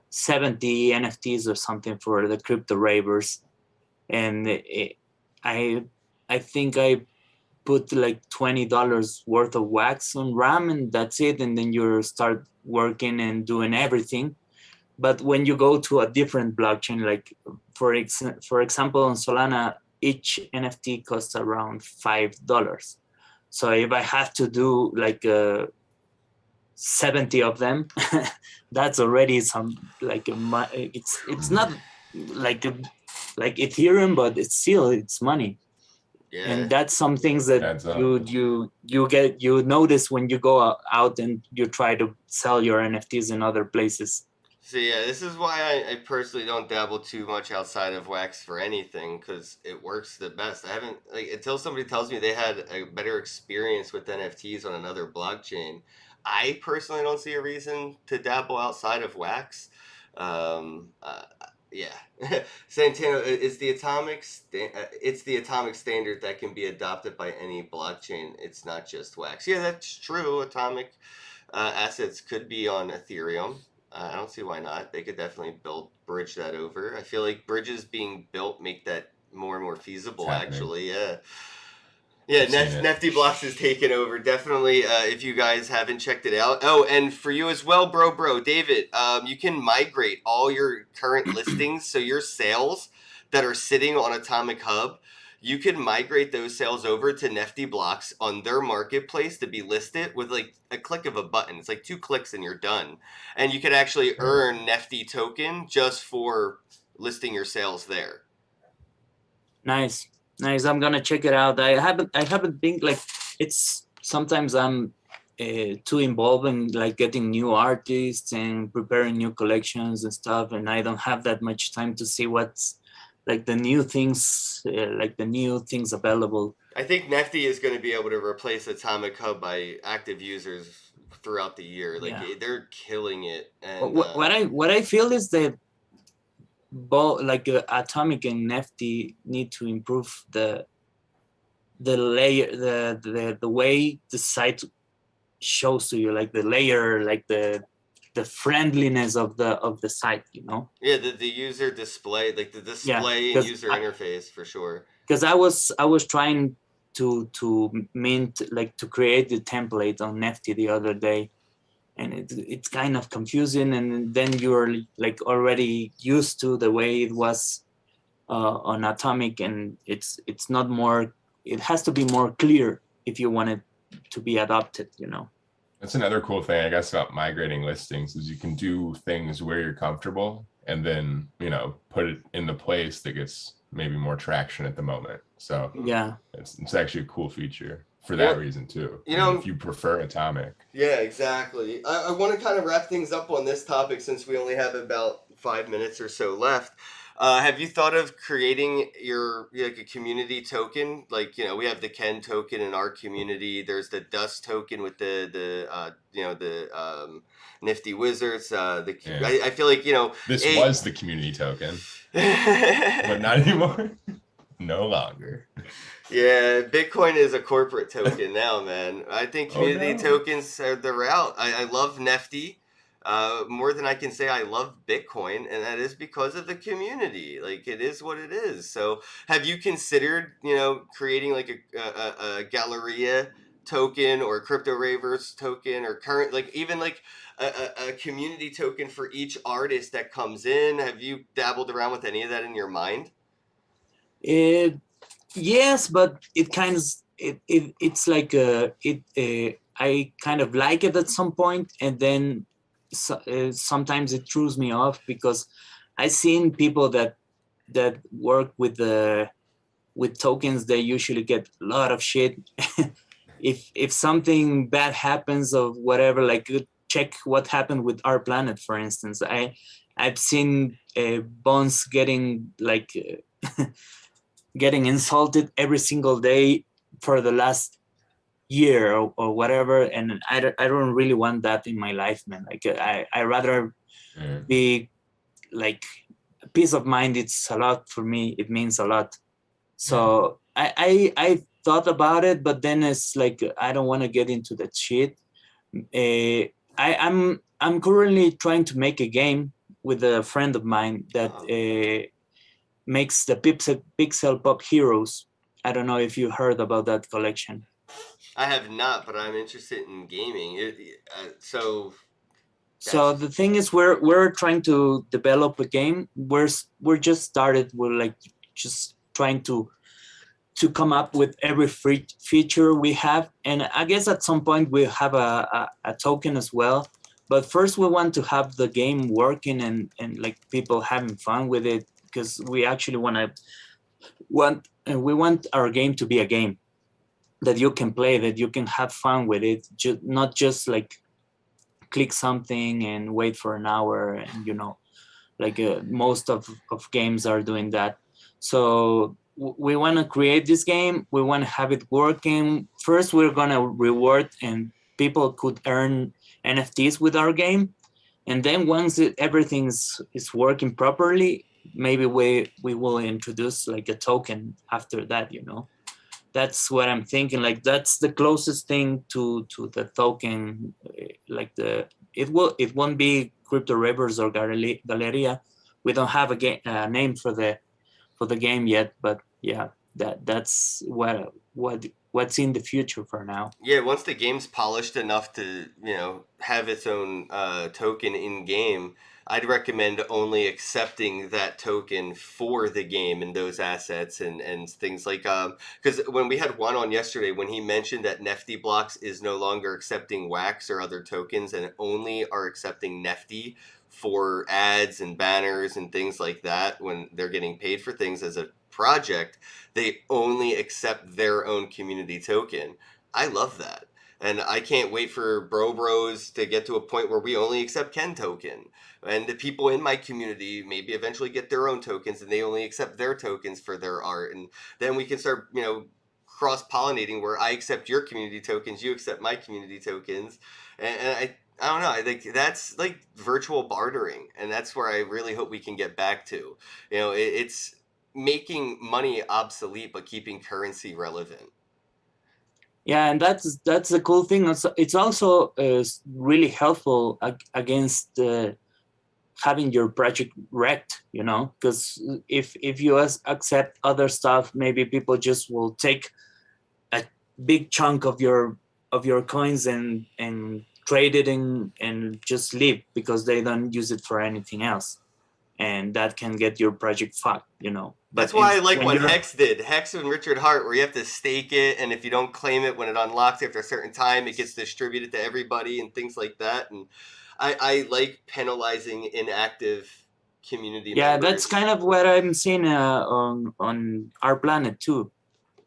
Speaker 4: 70 NFTs or something for the crypto ravers, and I think I put like $20 worth of Wax on RAM, and that's it, and then you start working and doing everything. But when you go to a different blockchain, like for example on Solana, each NFT costs around $5. So if I have to do like 70 of them, that's already some like it's not like Ethereum, but it's money. Yeah. And that's some things that you notice when you go out and you try to sell your NFTs in other places.
Speaker 2: So yeah, this is why I personally don't dabble too much outside of Wax for anything, because it works the best. I haven't, like, until somebody tells me they had a better experience with NFTs on another blockchain, I personally don't see a reason to dabble outside of Wax. Santana, it's the atomic standard that can be adopted by any blockchain. It's not just Wax. Yeah, that's true. Atomic assets could be on Ethereum. I don't see why not. They could definitely bridge that over. I feel like bridges being built make that more and more feasible, actually. Yeah, Nifty Blocks is taking over. Definitely, if you guys haven't checked it out. Oh, and for you as well, bro, David, you can migrate all your current listings, so your sales that are sitting on Atomic Hub, you can migrate those sales over to Nifty Blocks on their marketplace to be listed with like a click of a button. It's like 2 clicks and you're done. And you could actually earn Nifty token just for listing your sales there.
Speaker 4: Nice. I'm gonna check it out. I haven't been like, it's sometimes I'm too involved in like getting new artists and preparing new collections and stuff, and I don't have that much time to see what's like the new things available.
Speaker 2: I think Nifty is going to be able to replace Atomic Hub by active users throughout the year. Like they're killing it. And
Speaker 4: what I feel is that both like Atomic and Nifty need to improve the layer, the way the site shows to you, like the layer, like the friendliness of the site, you know.
Speaker 2: Yeah, the user display, like the display and user interface for sure.
Speaker 4: Because I was trying to mint, like to create the template on Nifty the other day, and it's kind of confusing, and then you're like already used to the way it was on Atomic, and it's not more. It has to be more clear if you want it to be adopted, you know.
Speaker 3: That's another cool thing, I guess, about migrating listings is you can do things where you're comfortable and then, you know, put it in the place that gets maybe more traction at the moment. So
Speaker 4: yeah,
Speaker 3: it's actually a cool feature for that reason too.
Speaker 2: You know,
Speaker 3: if you prefer Atomic.
Speaker 2: Yeah, exactly. I want to kind of wrap things up on this topic since we only have about 5 minutes or so left. Have you thought of creating like a community token? Like, you know, we have the Kenn token in our community. There's the Dust token with the Nifty Wizards. I feel like, you know,
Speaker 3: this was the community token, but not anymore. No longer.
Speaker 2: Yeah, Bitcoin is a corporate token now, man. I think community tokens are the route. I love Nifty. more than I can say I love Bitcoin, and that is because of the community. Like, it is what it is. So have you considered, creating like a Galleria token or Crypto Ravers token, or current, like even like a community token for each artist that comes in? Have you dabbled around with any of that in your mind?
Speaker 4: Yes, but it's like I kind of like it at some point, and then sometimes it throws me off because I've seen people that work with tokens. They usually get a lot of shit. If something bad happens or whatever, like check what happened with our planet, for instance. I've seen Bones getting like getting insulted every single day for the last year or whatever, and I don't really want that in my life, man. Like I rather be like peace of mind. It's a lot for me. It means a lot. So I thought about it, but then it's like I don't want to get into that shit. I'm currently trying to make a game with a friend of mine that makes the Pixel Pop Heroes. I don't know if you heard about that collection.
Speaker 2: I have not, but I'm interested in gaming. So
Speaker 4: So the thing is, we're trying to develop a game. We're just started. We're like just trying to come up with every free feature we have, and I guess at some point we'll have a token as well. But first, we want to have the game working and like people having fun with it, because we actually we want our game to be a game that you can play, that you can have fun with it, not just like click something and wait for an hour, and like most of games are doing that. So we want to create this game. We want to have it working. First, we're going to reward, and people could earn NFTs with our game. And then once everything is working properly, maybe we will introduce like a token after that. That's what I'm thinking. Like that's the closest thing to the token. Like it won't be Crypto Rivers or Galeria. We don't have a name for the game yet, but yeah, that's what's in the future for now.
Speaker 2: yeah, once the game's polished enough to have its own token in game, I'd recommend only accepting that token for the game and those assets and things like because when we had one on yesterday, when he mentioned that Nefty Blocks is no longer accepting wax or other tokens and only are accepting Nefty for ads and banners and things like that, when they're getting paid for things as a project, they only accept their own community token. I love that. And I can't wait for Bros to get to a point where we only accept Kenn token. And the people in my community maybe eventually get their own tokens and they only accept their tokens for their art. And then we can start, cross-pollinating where I accept your community tokens, you accept my community tokens. And I don't know, I think that's like virtual bartering. And that's where I really hope we can get back to. It's making money obsolete but keeping currency relevant.
Speaker 4: Yeah, and that's the cool thing. It's also really helpful against having your project wrecked, because if you accept other stuff, maybe people just will take a big chunk of your coins and trade it in and just leave because they don't use it for anything else. And that can get your project fucked, But
Speaker 2: that's why I like what Hex did. Hex and Richard Hart, where you have to stake it, and if you don't claim it when it unlocks after a certain time, it gets distributed to everybody and things like that. And I like penalizing inactive community members.
Speaker 4: That's kind of what I'm seeing on our planet too.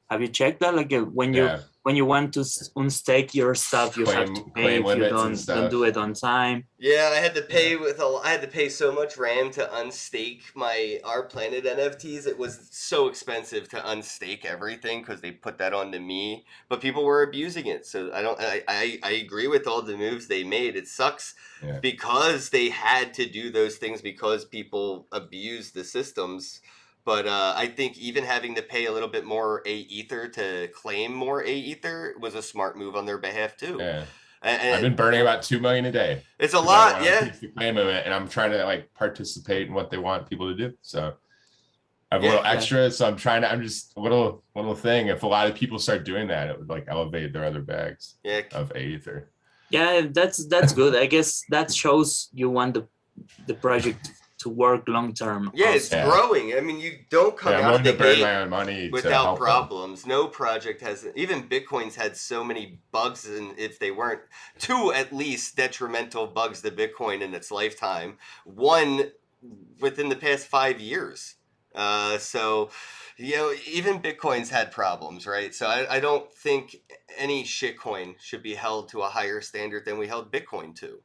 Speaker 4: Have you checked that? Like when you want to unstake your stuff, you have to pay if you don't do it on time.
Speaker 2: Yeah, I had to pay so much RAM to unstake our planet NFTs. It was so expensive to unstake everything because they put that onto me. But people were abusing it, so I agree with all the moves they made. It sucks because they had to do those things because people abused the systems. But I think even having to pay a little bit more Ether to claim more Ether was a smart move on their behalf too.
Speaker 3: Yeah. I've been burning about 2 million a day.
Speaker 2: It's a lot, yeah.
Speaker 3: Increase the claim of it, and I'm trying to like participate in what they want people to do. So I have a little extra, so I'm just a little thing. If a lot of people start doing that, it would like elevate their other bags of Ether.
Speaker 4: Yeah, that's good. I guess that shows you want the project to work long term.
Speaker 2: Yeah, it's growing. I mean, you don't come out of the
Speaker 3: burn
Speaker 2: gate
Speaker 3: my own money
Speaker 2: without problems. No project has, even Bitcoin's had so many bugs, and if they weren't two at least detrimental bugs to Bitcoin in its lifetime, one within the past 5 years. So, you know, even Bitcoin's had problems, right? So I don't think any shitcoin should be held to a higher standard than we held Bitcoin to.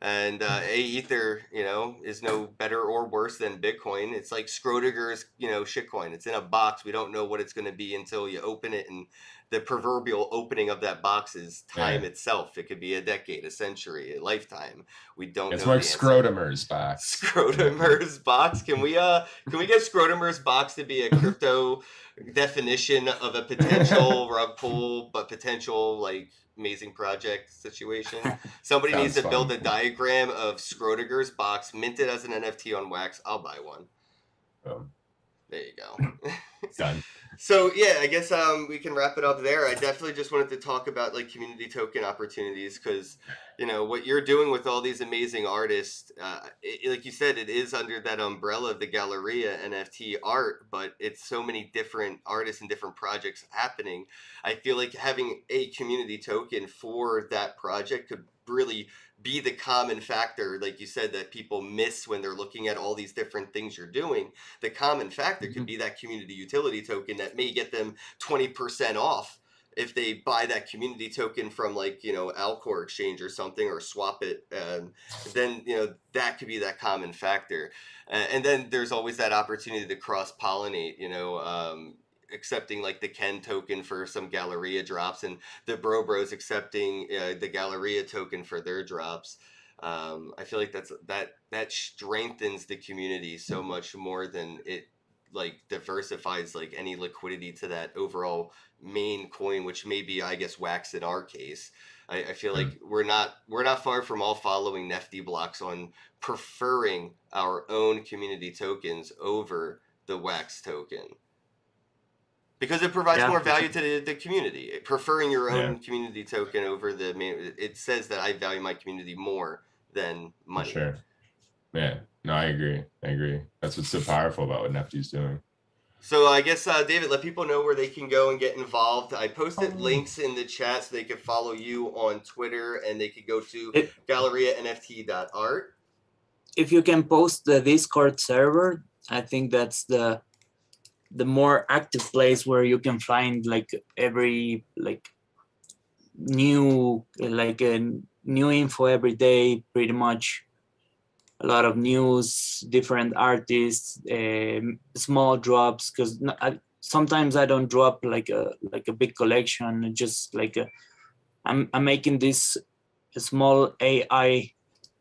Speaker 2: And Ether, you know, is no better or worse than Bitcoin. It's like Schrodinger's, you know, shitcoin. It's in a box. We don't know what it's going to be until you open it. And the proverbial opening of that box is time itself. It could be a decade, a century, a lifetime. We don't know.
Speaker 3: It's like Schrodinger's box.
Speaker 2: Schrodinger's box. Can we get Schrodinger's box to be a crypto definition of a potential rug pull, but potential like amazing project situation? Somebody needs to build a diagram of Schrodinger's box, mint it as an NFT on Wax. I'll buy one. There you go.
Speaker 3: Done.
Speaker 2: So yeah, I guess we can wrap it up there. I definitely just wanted to talk about like community token opportunities, because you know what you're doing with all these amazing artists. Like you said, it is under that umbrella of the Galleria NFT art, but it's so many different artists and different projects happening. I feel like having a community token for that project could really be the common factor, like you said, that people miss when they're looking at all these different things you're doing. The common factor could be that community utility token that may get them 20% off if they buy that community token from like, you know, Alcor exchange or something, or swap it. Then, you know, that could be that common factor. And then there's always that opportunity to cross-pollinate, you know, accepting like the Kenn token for some Galleria drops, and the Bros accepting the Galleria token for their drops. I feel like that strengthens the community so much more than it like diversifies like any liquidity to that overall main coin, which may be, I guess, Wax in our case. I feel like we're not far from all following Nifty blocks on preferring our own community tokens over the Wax token, because it provides more value to the community. Preferring your own community token over the main, it says that I value my community more than money.
Speaker 3: Sure. Yeah. No, I agree. That's what's so powerful about what Nifty's doing.
Speaker 2: So I guess, David, let people know where they can go and get involved. I posted links in the chat so they could follow you on Twitter, and they could go to gallerianft.art.
Speaker 4: If you can post the Discord server, I think that's the more active place where you can find like every like new info every day, pretty much. A lot of news, different artists, small drops, because sometimes I don't drop like a big collection, just like I'm making this small AI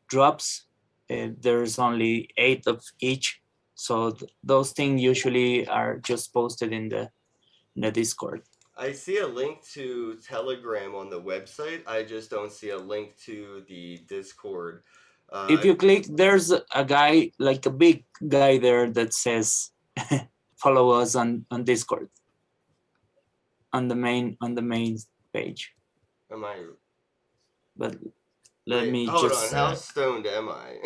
Speaker 4: drops. There's only 8 of each. So those things usually are just posted in the Discord.
Speaker 2: I see a link to Telegram on the website. I just don't see a link to the Discord.
Speaker 4: If you click, there's a guy, like a big guy there that says, follow us on Discord. On the main page.
Speaker 2: Am I?
Speaker 4: But let me
Speaker 2: hold
Speaker 4: just.
Speaker 2: On, how stoned am I?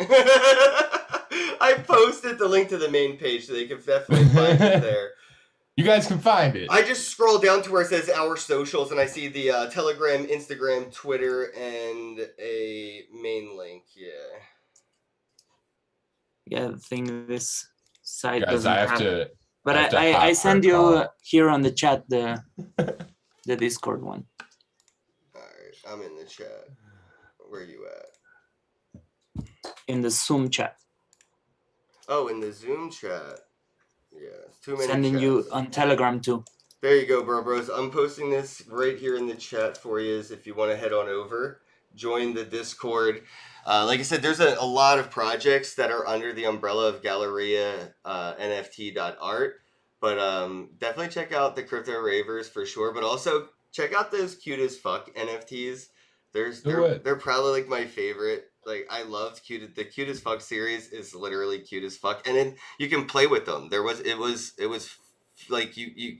Speaker 2: I posted the link to the main page, so they can definitely find it there.
Speaker 3: You guys can find it.
Speaker 2: I just scroll down to where it says our socials, and I see the Telegram, Instagram, Twitter, and a main link.
Speaker 4: Yeah, the thing this site
Speaker 3: guys,
Speaker 4: doesn't
Speaker 3: I have
Speaker 4: have.
Speaker 3: to.
Speaker 4: But I send you here on the chat the Discord one.
Speaker 2: All right, I'm in the chat. Where are you at?
Speaker 4: In the Zoom chat.
Speaker 2: Oh, in the Zoom chat. Yeah, too many.
Speaker 4: Sending
Speaker 2: chats.
Speaker 4: you on Telegram too.
Speaker 2: There you go, bros. I'm posting this right here in the chat for you. If you want to head on over, join the Discord. Like I said, there's a lot of projects that are under the umbrella of Galleria NFT.art. But definitely check out the Crypto Ravers for sure. But also check out those cute as fuck NFTs. They're probably like my favorite. Like I loved the cutest fuck series is literally cute as fuck, and then you can play with them. It was like you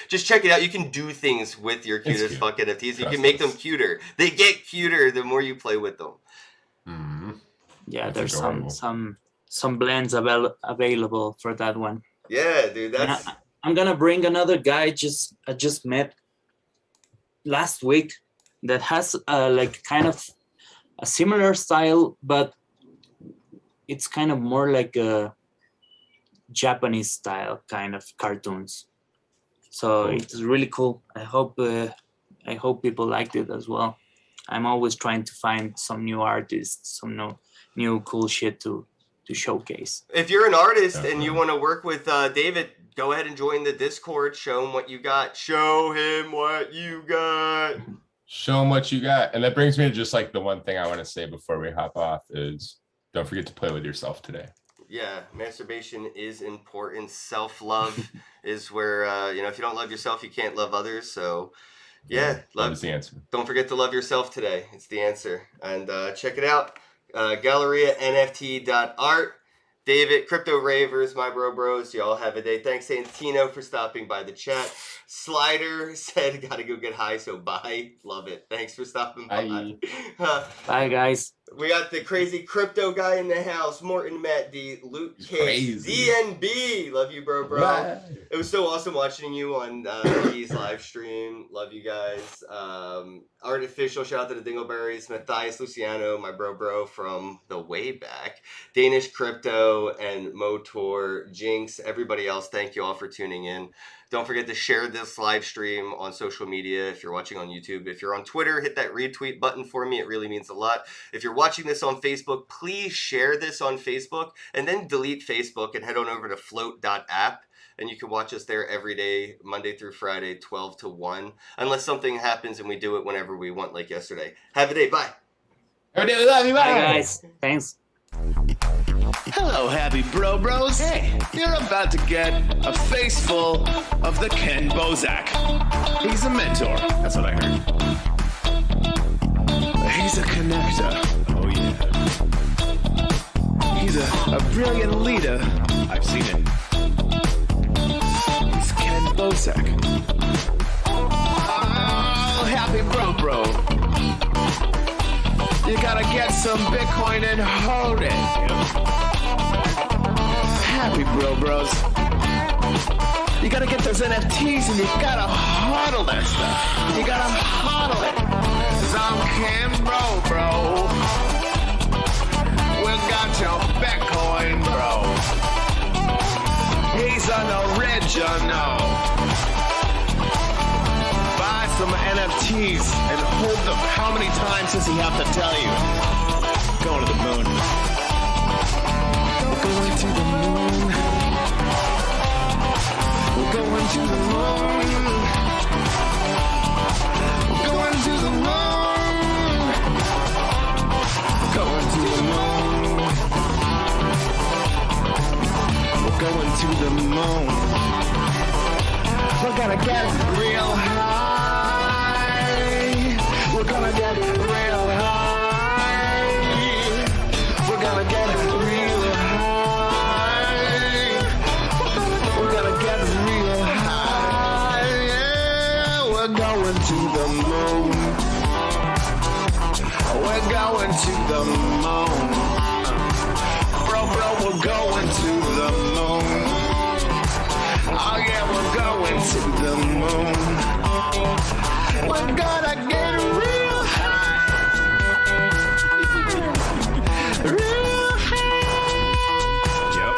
Speaker 2: just check it out. You can do things with your cutest fuck NFTs. You can make them cuter. They get cuter the more you play with them.
Speaker 3: Mm-hmm.
Speaker 4: Yeah,
Speaker 3: That's
Speaker 4: there's
Speaker 3: adorable.
Speaker 4: some blends available for that one.
Speaker 2: Yeah, dude,
Speaker 4: I'm gonna bring another guy I just met last week that has like kind of a similar style, but it's kind of more like a Japanese style kind of cartoons. So it's really cool. I hope people liked it as well. I'm always trying to find some new artists, some new cool shit to showcase.
Speaker 2: If you're an artist and you want to work with David, go ahead and join the Discord. Show him what you got. Show him what you got.
Speaker 3: Show them what you got. And that brings me to just like the one thing I want to say before we hop off is don't forget to play with yourself today.
Speaker 2: Yeah, masturbation is important. Self-love is where, if you don't love yourself, you can't love others. So, yeah.
Speaker 3: Love is the answer.
Speaker 2: Don't forget to love yourself today. It's the answer. And check it out. GalleriaNFT.art. David, Crypto Ravers, my bros, y'all have a day. Thanks, Santino, for stopping by the chat. Slider said, gotta go get high, so bye. Love it. Thanks for stopping by.
Speaker 4: Bye, guys.
Speaker 2: We got the crazy crypto guy in the house, Morton, Matt D, Luke Case, DNB. Love you, bro.
Speaker 3: Bye.
Speaker 2: It was so awesome watching you on E's live stream. Love you guys. Artificial, shout out to the Dingleberries, Matthias Luciano, my bro from the way back, Danish Crypto, and Motor, Jinx, everybody else. Thank you all for tuning in. Don't forget to share this live stream on social media if you're watching on YouTube. If you're on Twitter, hit that retweet button for me. It really means a lot. If you're watching this on Facebook, please share this on Facebook and then delete Facebook and head on over to float.app. And you can watch us there every day, Monday through Friday, 12 to 1. Unless something happens and we do it whenever we want, like yesterday. Have a day. Bye.
Speaker 3: Have a day. Love you. Bye.
Speaker 4: Bye, guys. Thanks.
Speaker 1: Hello, happy bros. Hey, you're about to get a face full of the Kenn Bosak. He's a mentor. That's what I heard. He's a connector. Oh, yeah. He's a brilliant leader. I've seen it. He's Kenn Bosak. Oh, happy bro. You gotta get some Bitcoin and hold it. Happy bros. You gotta get those NFTs and you gotta hodl that stuff. You gotta hodl it. 'Cause I'm Kenn bro. We got your Bitcoin, bro. He's an original. Buy some NFTs and hold them. How many times does he have to tell you? Going to the moon. We're going to the moon. We're going to the moon. We're going to the moon. Going to the moon. We're going to the moon. We're gonna get real high. We're gonna get real high. We're gonna get real high. We're gonna get real high. Yeah, we're going to the moon. We're going to the moon. Bro, we're going to the moon. Oh yeah, we're going to the moon. We're gonna get real high. Real high. Yep.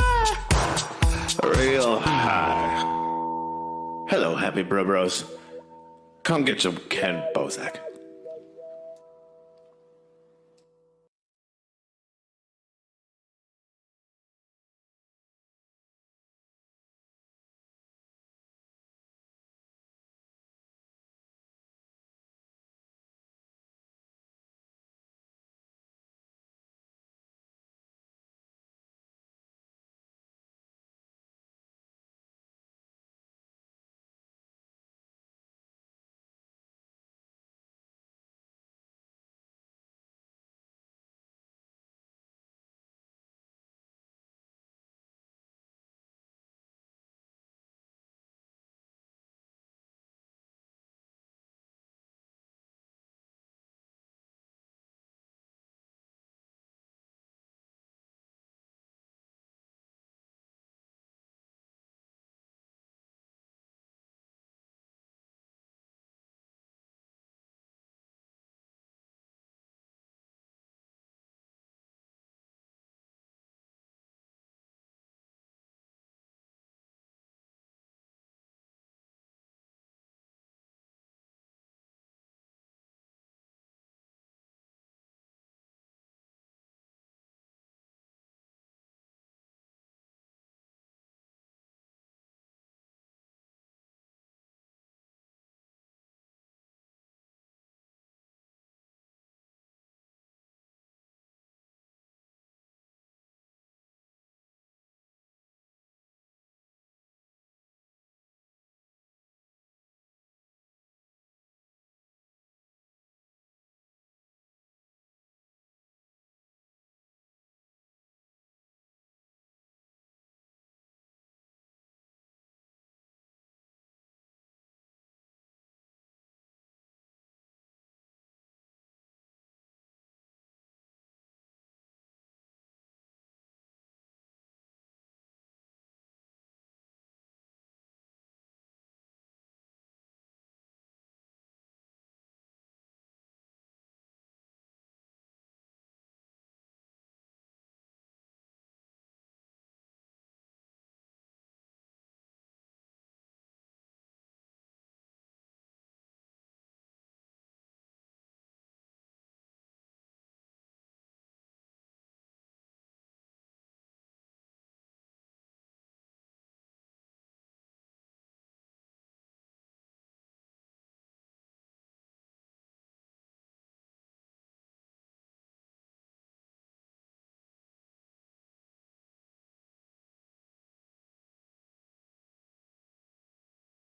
Speaker 1: Real high. Hello, happy bros. Come get some Kenn Bosak.